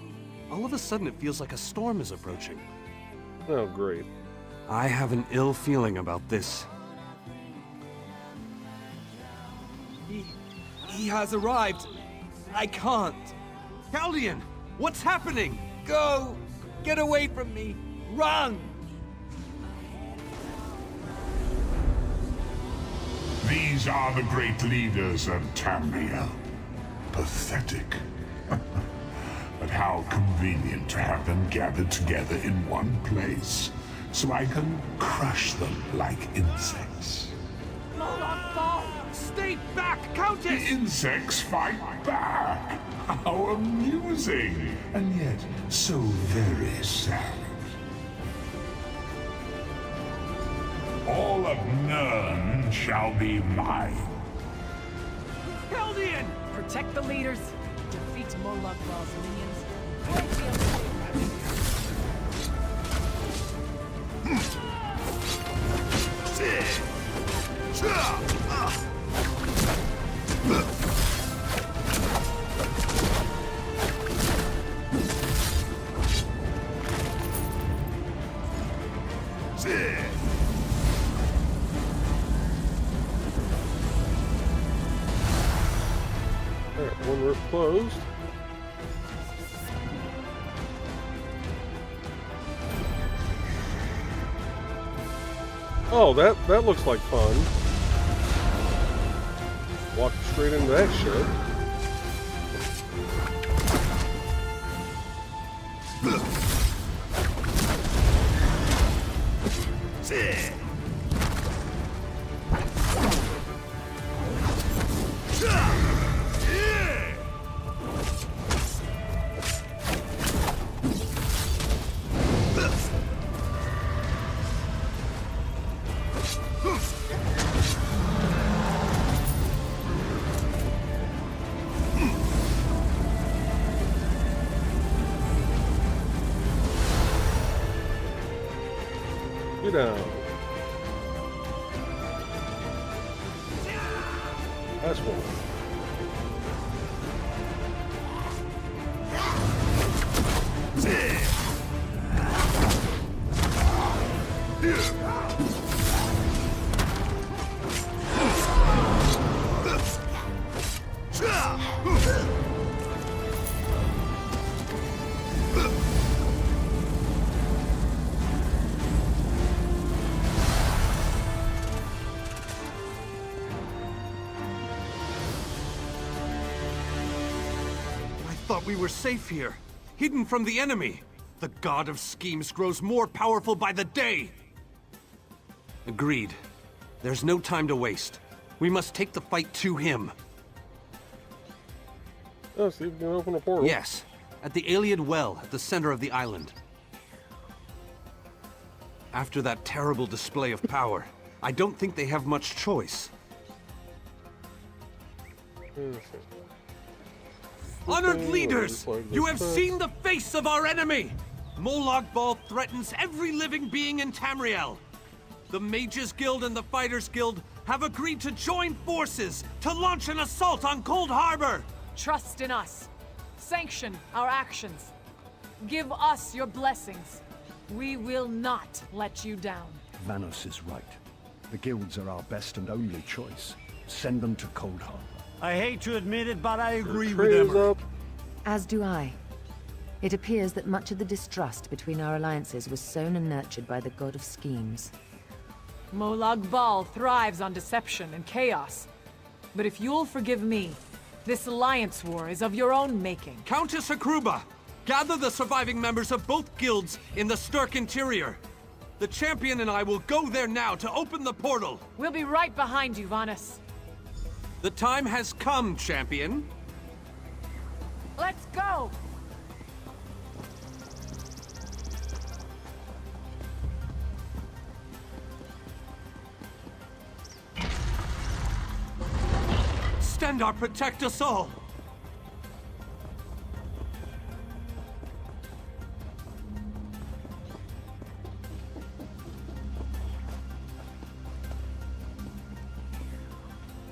All of a sudden it feels like a storm is approaching. Oh, great. I have an ill feeling about this. He has arrived. I can't. Chaldean, what's happening? Go! Get away from me! Run! These are the great leaders of Tamriel. Pathetic. But how convenient to have them gathered together in one place, so I can crush them like insects. Molag Bal! Stay back, Countess! The insects fight back! How amusing! And yet, so very sad. All of Nirn shall be mine. Chaldean! Protect the leaders. Defeat Molag Bal's minions. Break the escape. Alright, one roof closed. Oh, that looks like fun. Walk straight into that shit. Get down. That's one. Thought we were safe here, hidden from the enemy. The god of schemes grows more powerful by the day. Agreed. There's no time to waste. We must take the fight to him. Oh, see if we can open a portal. Yes, at the Iliad Well at the center of the island. After that terrible display of power, I don't think they have much choice. Honored leaders, you have seen the face of our enemy! Molag Bal threatens every living being in Tamriel. The Mages Guild and the Fighters Guild have agreed to join forces to launch an assault on Cold Harbor! Trust in us. Sanction our actions. Give us your blessings. We will not let you down. Vanos is right. The guilds are our best and only choice. Send them to Cold Harbor. I hate to admit it, but I agree with Emmer. As do I. It appears that much of the distrust between our alliances was sown and nurtured by the god of schemes. Molag Bal thrives on deception and chaos. But if you'll forgive me, this alliance war is of your own making. Countess Akruba, gather the surviving members of both guilds in the Sturk interior. The champion and I will go there now to open the portal. We'll be right behind you, Vanus. The time has come, champion. Let's go! Stendarr, protect us all!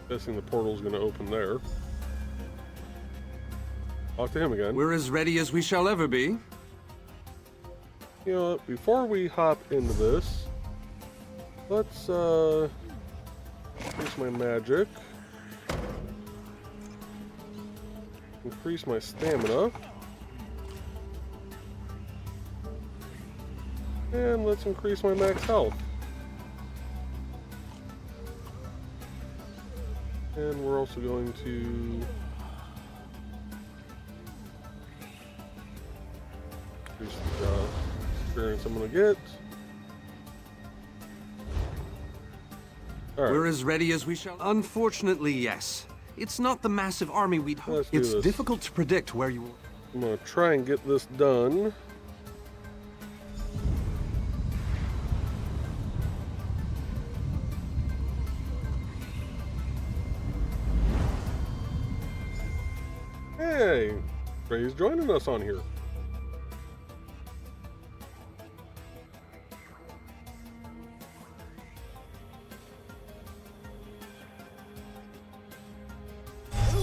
Guessing the portal's gonna open there. Talk to him again. We're as ready as we shall ever be. You know what, before we hop into this, let's use my magic. Increase my stamina. And let's increase my max health. And we're also going to increase the experience I'm going to get. Right. We're as ready as we shall. Unfortunately, yes. It's not the massive army we'd hoped. It's difficult to predict where you will. I'm going to try and get this done. Hey, Ray's joining us on here.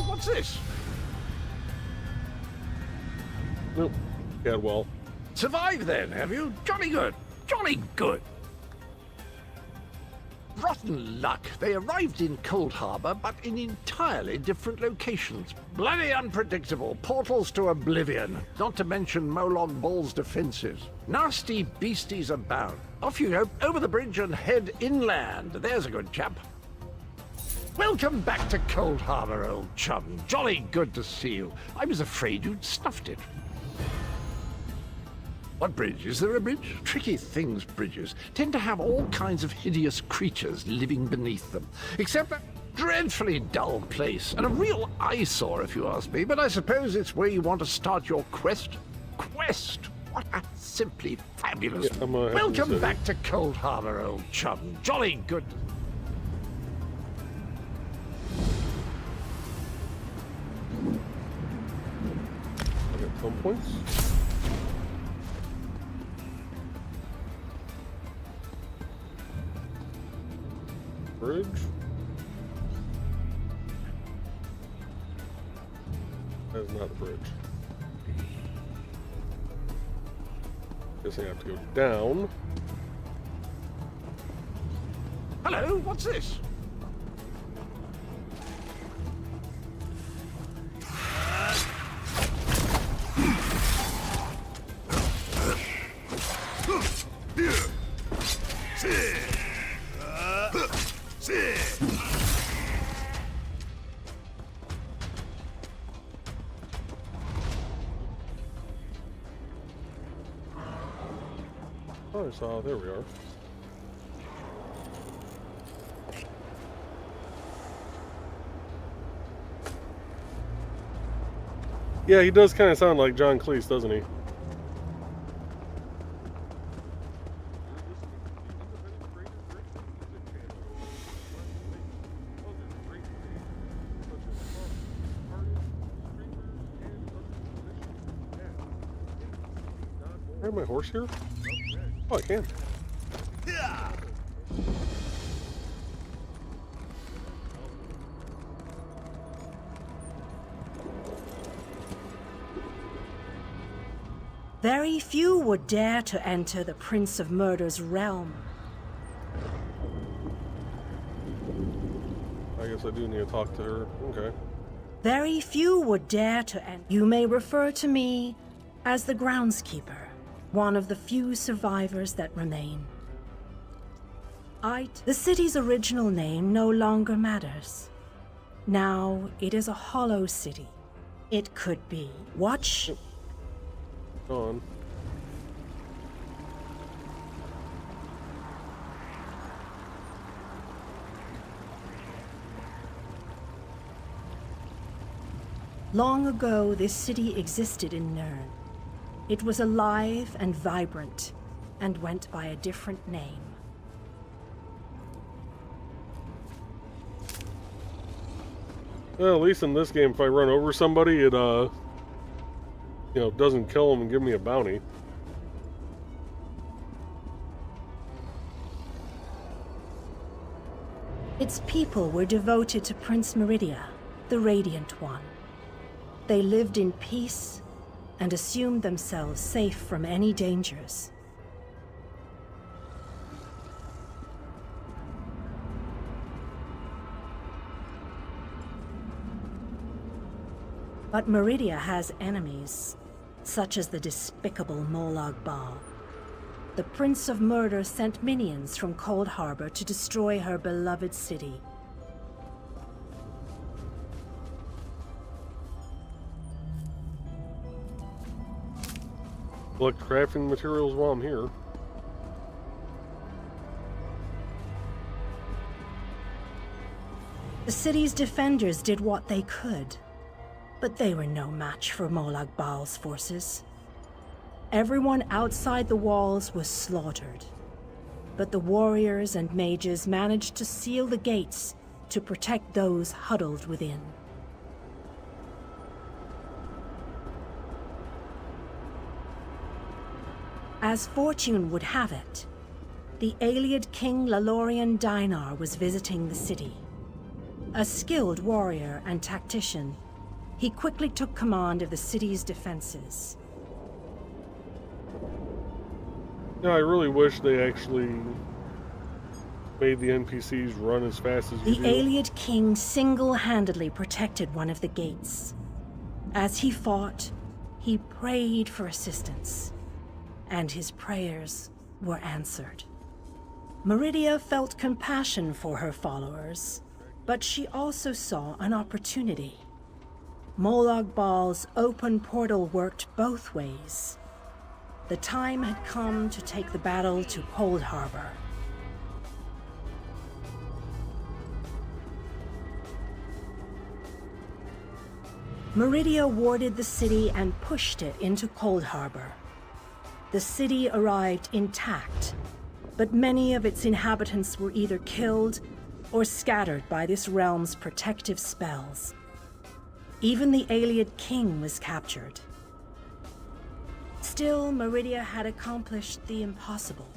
What's this? Nope. Cadwell. Survived then, have you? Jolly good. Jolly good. Rotten luck. They arrived in Cold Harbor, but in entirely different locations. Bloody unpredictable. Portals to oblivion. Not to mention Molag Bal's defenses. Nasty beasties abound. Off you go, over the bridge and head inland. There's a good chap. Welcome back to Cold Harbor, old chum. Jolly good to see you. I was afraid you'd snuffed it. What bridge? Is there a bridge? Tricky things, bridges. Tend to have all kinds of hideous creatures living beneath them. Except that dreadfully dull place, and a real eyesore if you ask me, but I suppose it's where you want to start your quest. Quest? What a simply fabulous... Yeah, Welcome back to Cold Harbor, old chum. Jolly good. I got 10 points. Bridge. That is not the bridge. Guess I have to go down. Hello, what's this? Oh, I saw. There we are. Yeah, he does kind of sound like John Cleese, doesn't he? Can I ride my horse here? Oh, I can. Very few would dare to enter the Prince of Murder's realm. I guess I do need to talk to her. Okay. Very few would dare to enter. You may refer to me as the groundskeeper, one of the few survivors that remain. The city's original name no longer matters. Now it is a hollow city. It could be. Watch. Go on. Long ago, this city existed in Nirn. It was alive and vibrant, and went by a different name. Well, at least in this game, if I run over somebody, it, you know, doesn't kill them and give me a bounty. Its people were devoted to Prince Meridia, the Radiant One. They lived in peace and assumed themselves safe from any dangers. But Meridia has enemies, such as the despicable Molag Bal. The Prince of Murder sent minions from Cold Harbor to destroy her beloved city. Collect crafting materials while I'm here. The city's defenders did what they could, but they were no match for Molag Bal's forces. Everyone outside the walls was slaughtered, but the warriors and mages managed to seal the gates to protect those huddled within. As fortune would have it, the Ayleid King Lalorian Dainar was visiting the city. A skilled warrior and tactician, he quickly took command of the city's defenses. Yeah, I really wish they actually made the NPCs run as fast as you The do. Ayleid King single-handedly protected one of the gates. As he fought, he prayed for assistance, and his prayers were answered. Meridia felt compassion for her followers, but she also saw an opportunity. Molag Bal's open portal worked both ways. The time had come to take the battle to Cold Harbor. Meridia warded the city and pushed it into Cold Harbor. The city arrived intact, but many of its inhabitants were either killed or scattered by this realm's protective spells. Even the Ayleid king was captured. Still, Meridia had accomplished the impossible.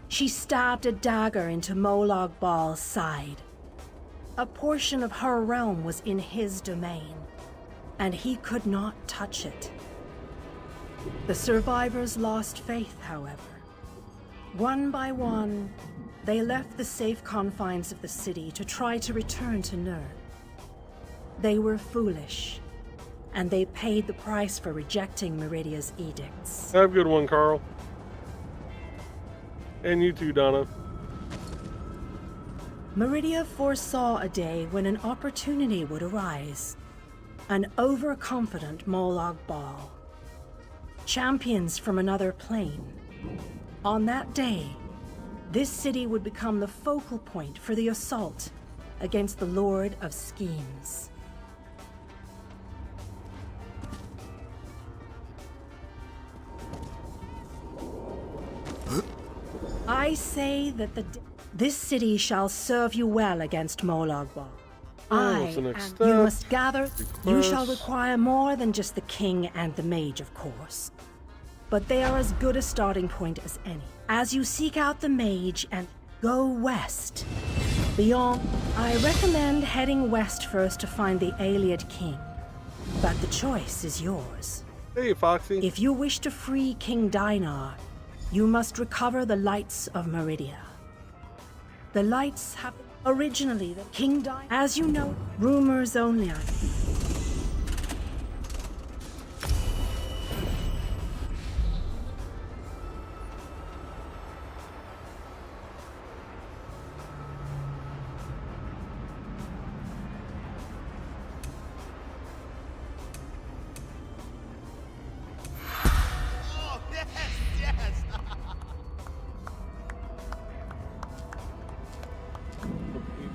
She stabbed a dagger into Molag Bal's side. A portion of her realm was in his domain, and he could not touch it. The survivors lost faith, however. One by one, they left the safe confines of the city to try to return to Nirn. They were foolish, and they paid the price for rejecting Meridia's edicts. Have a good one, Carl. And you too, Donna. Meridia foresaw a day when an opportunity would arise. An overconfident Molag Bal. Champions from another plane. On that day, this city would become the focal point for the assault against the Lord of Schemes. I say that this city shall serve you well against Molag Bal. What's the next step? You must gather. You Request. shall require more than just the king and the mage, of course. But they are as good a starting point as any. As you seek out the mage and go west, beyond, I recommend heading west first to find the Ayleid king. But the choice is yours. Hey, Foxy. If you wish to free King Dinar, you must recover the lights of Meridia. The lights have originally the King Dinar. As you know, rumors only.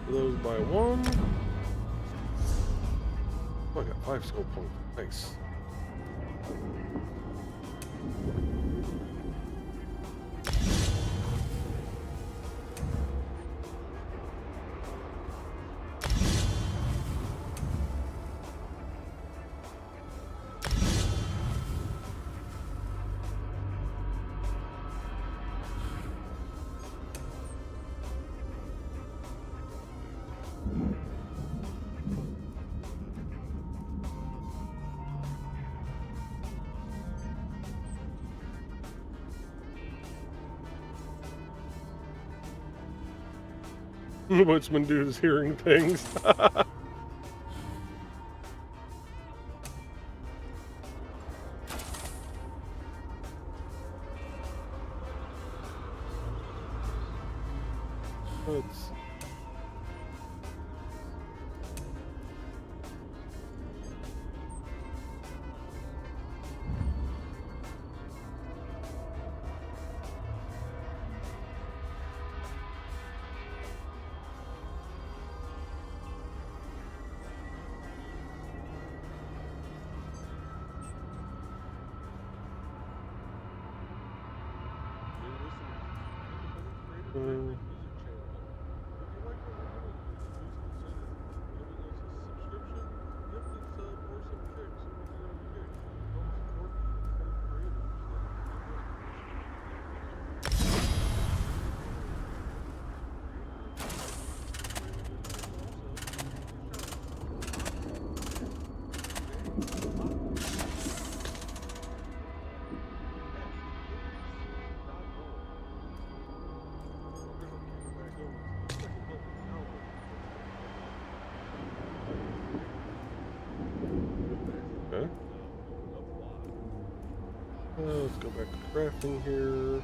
Those by one. Oh, I got 5 skill points. Nice. The Woodsman dude is hearing things. Let's... Okay. Let's go back to crafting here.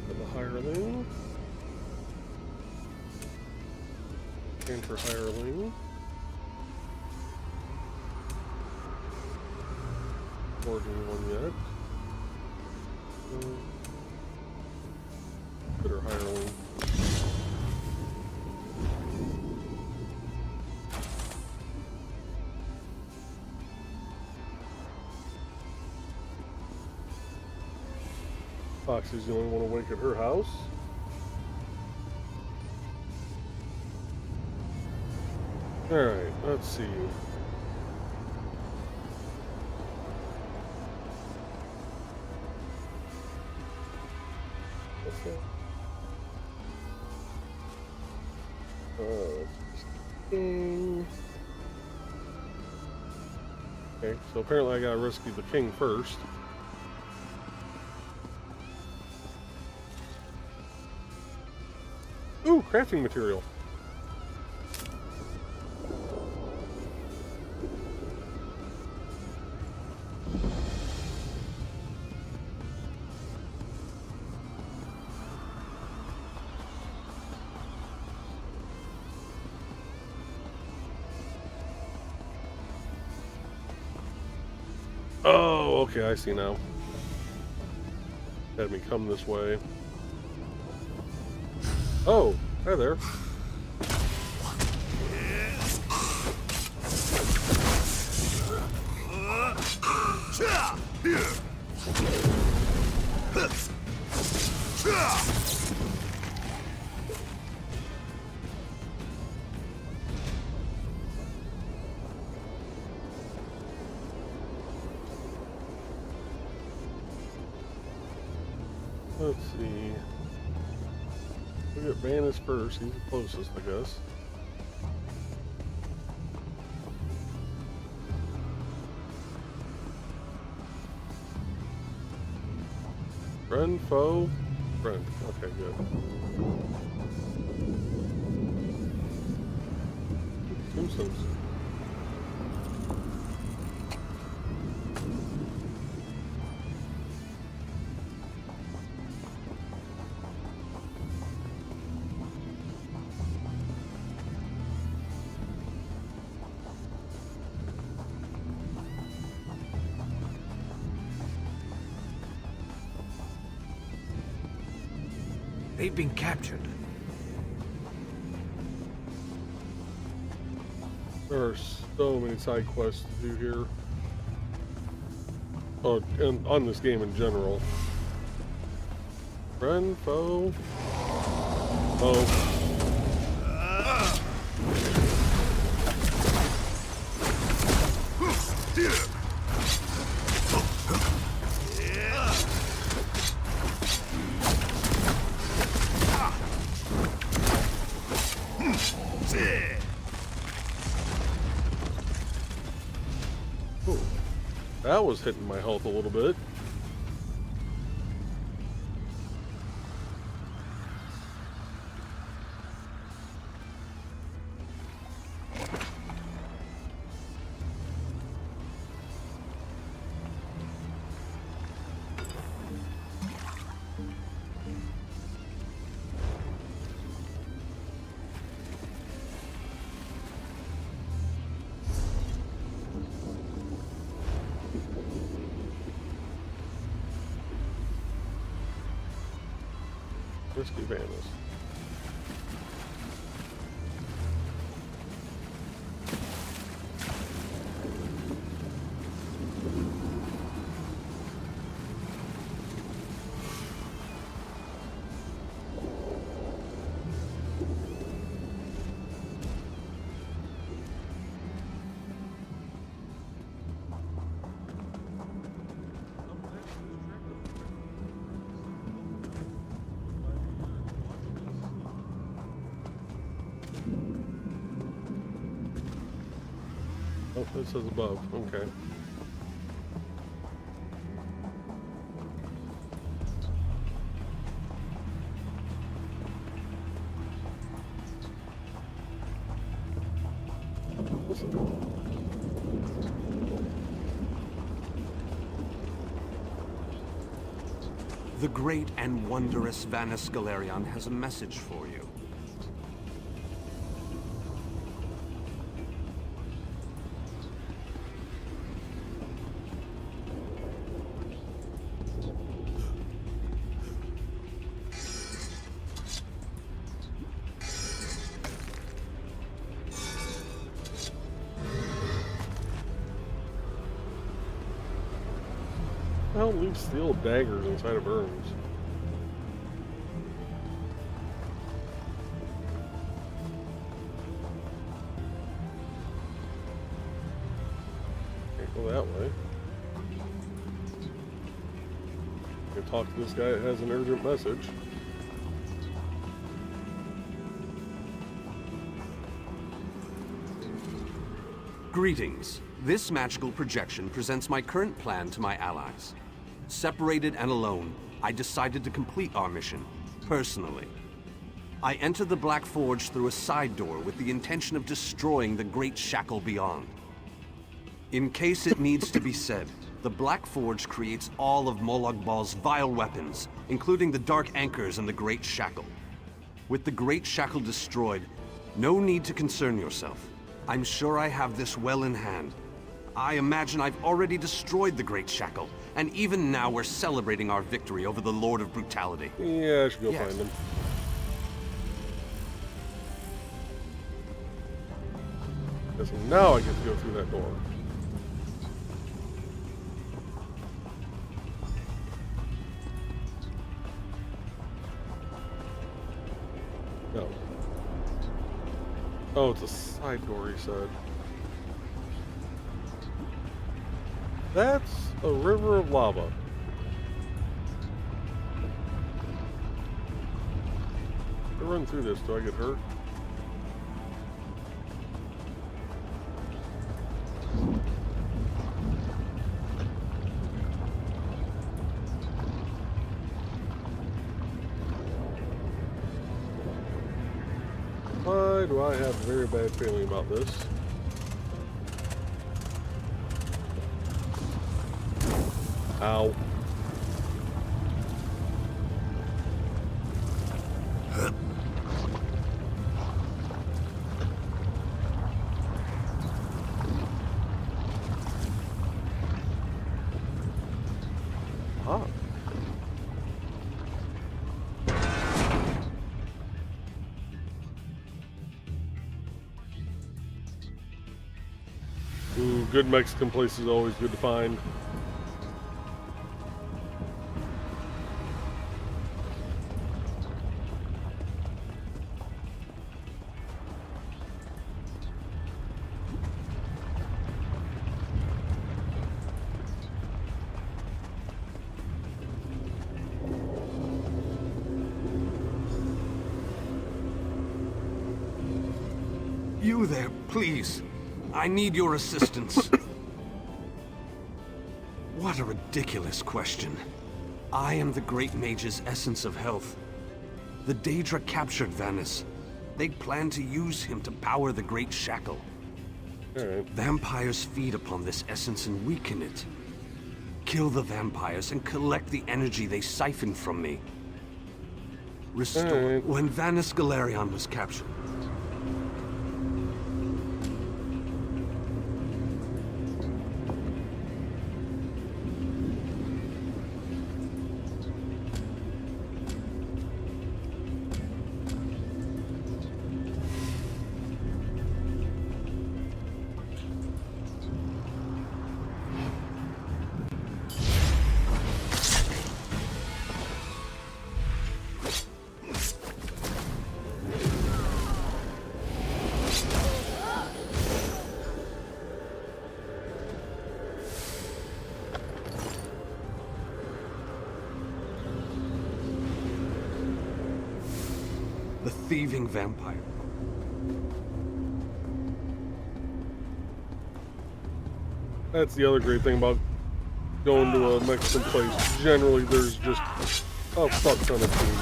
For the hireling. Scan for hireling. Forging one yet. Better hireling. Foxy's the only one awake at her house. Alright, let's see. What's that? King. Okay, so apparently I gotta rescue the king first. Ooh, crafting material. Oh, okay, I see now. Had me come this way. Oh, hi there. Let's see. We'll get Vanis first. He's the closest, I guess. Friend, foe, friend. Okay, good. Simpsons. They've been captured. There are so many side quests to do here. Oh, and on this game in general. Friend, foe. Oh. That was hitting my health a little bit. Risky Vanis. Oh, it says above. Okay. The great and wondrous Vanis Galerion has a message for you. hell leaves steel daggers inside of urns? Can't go that way. Can talk to this guy that has an urgent message. Greetings. This magical projection presents my current plan to my allies. Separated and alone, I decided to complete our mission, personally. I entered the Black Forge through a side door with the intention of destroying the Great Shackle beyond. In case it needs to be said, the Black Forge creates all of Molag Bal's vile weapons, including the Dark Anchors and the Great Shackle. With the Great Shackle destroyed, no need to concern yourself. I'm sure I have this well in hand. I imagine I've already destroyed the Great Shackle, and even now we're celebrating our victory over the Lord of Brutality. Yeah, I should go find him. So now I get to go through that door. No. Oh, it's a side door, he said. That's a river of lava. If I run through this, do I get hurt? Why do I have a very bad feeling about this? Ow. Ah. Ooh, good Mexican place is always good to find. You there, please. I need your assistance. What a ridiculous question. I am the Great Mage's essence of health. The Daedra captured Vannis. They'd planned to use him to power the Great Shackle. Vampires feed upon this essence and weaken it. Kill the vampires and collect the energy they siphon from me. Restore. When Vannis Galerion was captured, the thieving vampire. That's the other great thing about going to a Mexican place. Generally, there's just a fuck ton of food.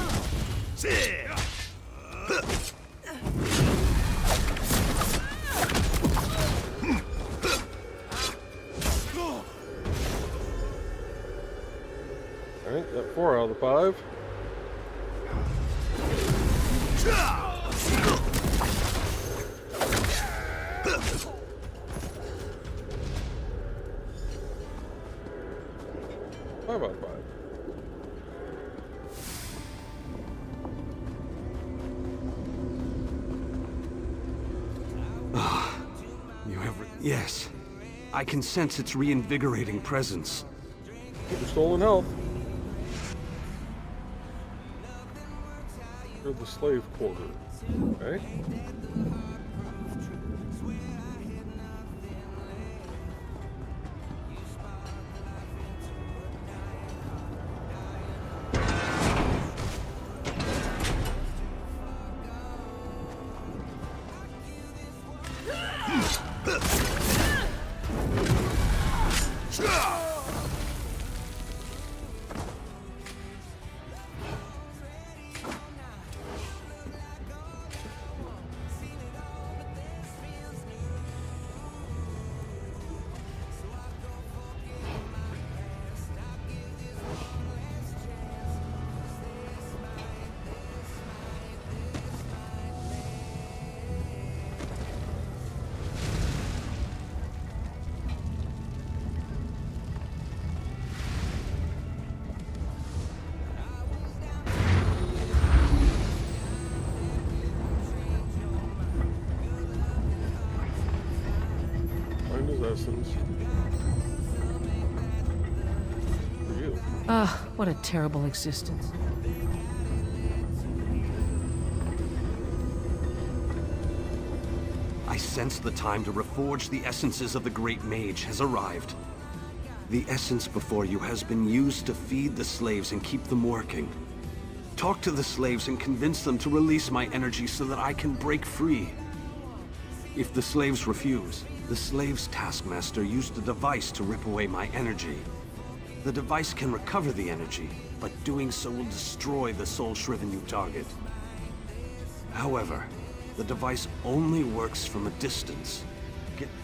Alright, got 4 out of the 5. Five out of 5. You ever... Yes. I can sense its reinvigorating presence. Your stolen health. You're the slave quarter. Okay. Essence. For you. Ah, what a terrible existence. I sense the time to reforge the essences of the Great Mage has arrived. The essence before you has been used to feed the slaves and keep them working. Talk to the slaves and convince them to release my energy so that I can break free. If the slaves refuse, the slave's taskmaster used a device to rip away my energy. The device can recover the energy, but doing so will destroy the soul-shriven you target. However, the device only works from a distance.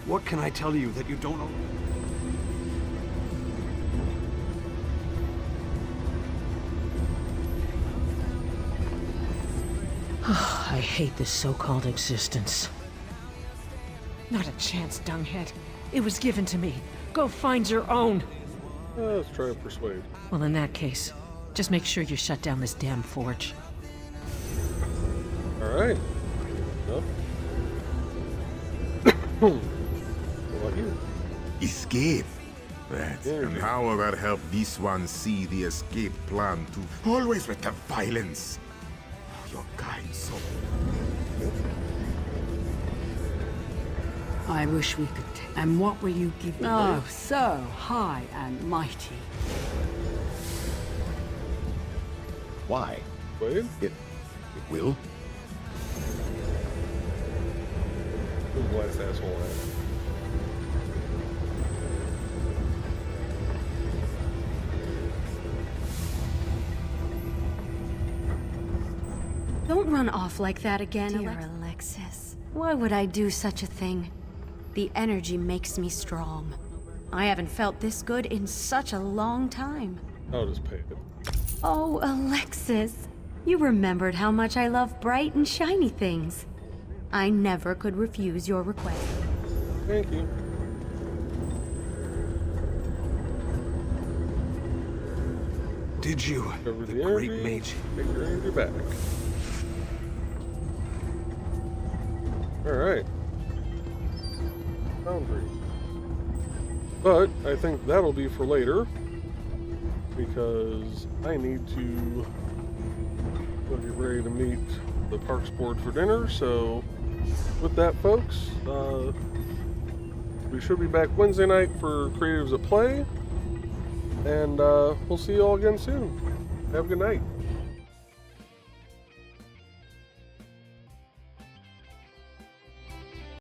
What can I tell you that you don't know? I hate this so-called existence. Not a chance, dunghead. It was given to me. Go find your own. Let's try to persuade. Well, in that case, just make sure you shut down this damn forge. Alright. Nope. What about you? Escape. That. And how will that help this one see the escape plan to always with the violence? Your kind soul. I wish we could. And what will you give me? Oh, so high and mighty. Why? Wade? It will. Who's the last asshole at? Don't run off like that again, dear Alexis. Why would I do such a thing? The energy makes me strong. I haven't felt this good in such a long time. I'll just pay it. Oh, Alexis. You remembered how much I love bright and shiny things. I never could refuse your request. Thank you. Did you? Cover The the Great energy, Mage. take your energy back. Alright. Foundry. But I think that'll be for later, because I need to go get ready to meet the Parks Board for dinner. So with that, folks, we should be back Wednesday night for Creatives at Play, and we'll see you all again soon. Have a good night.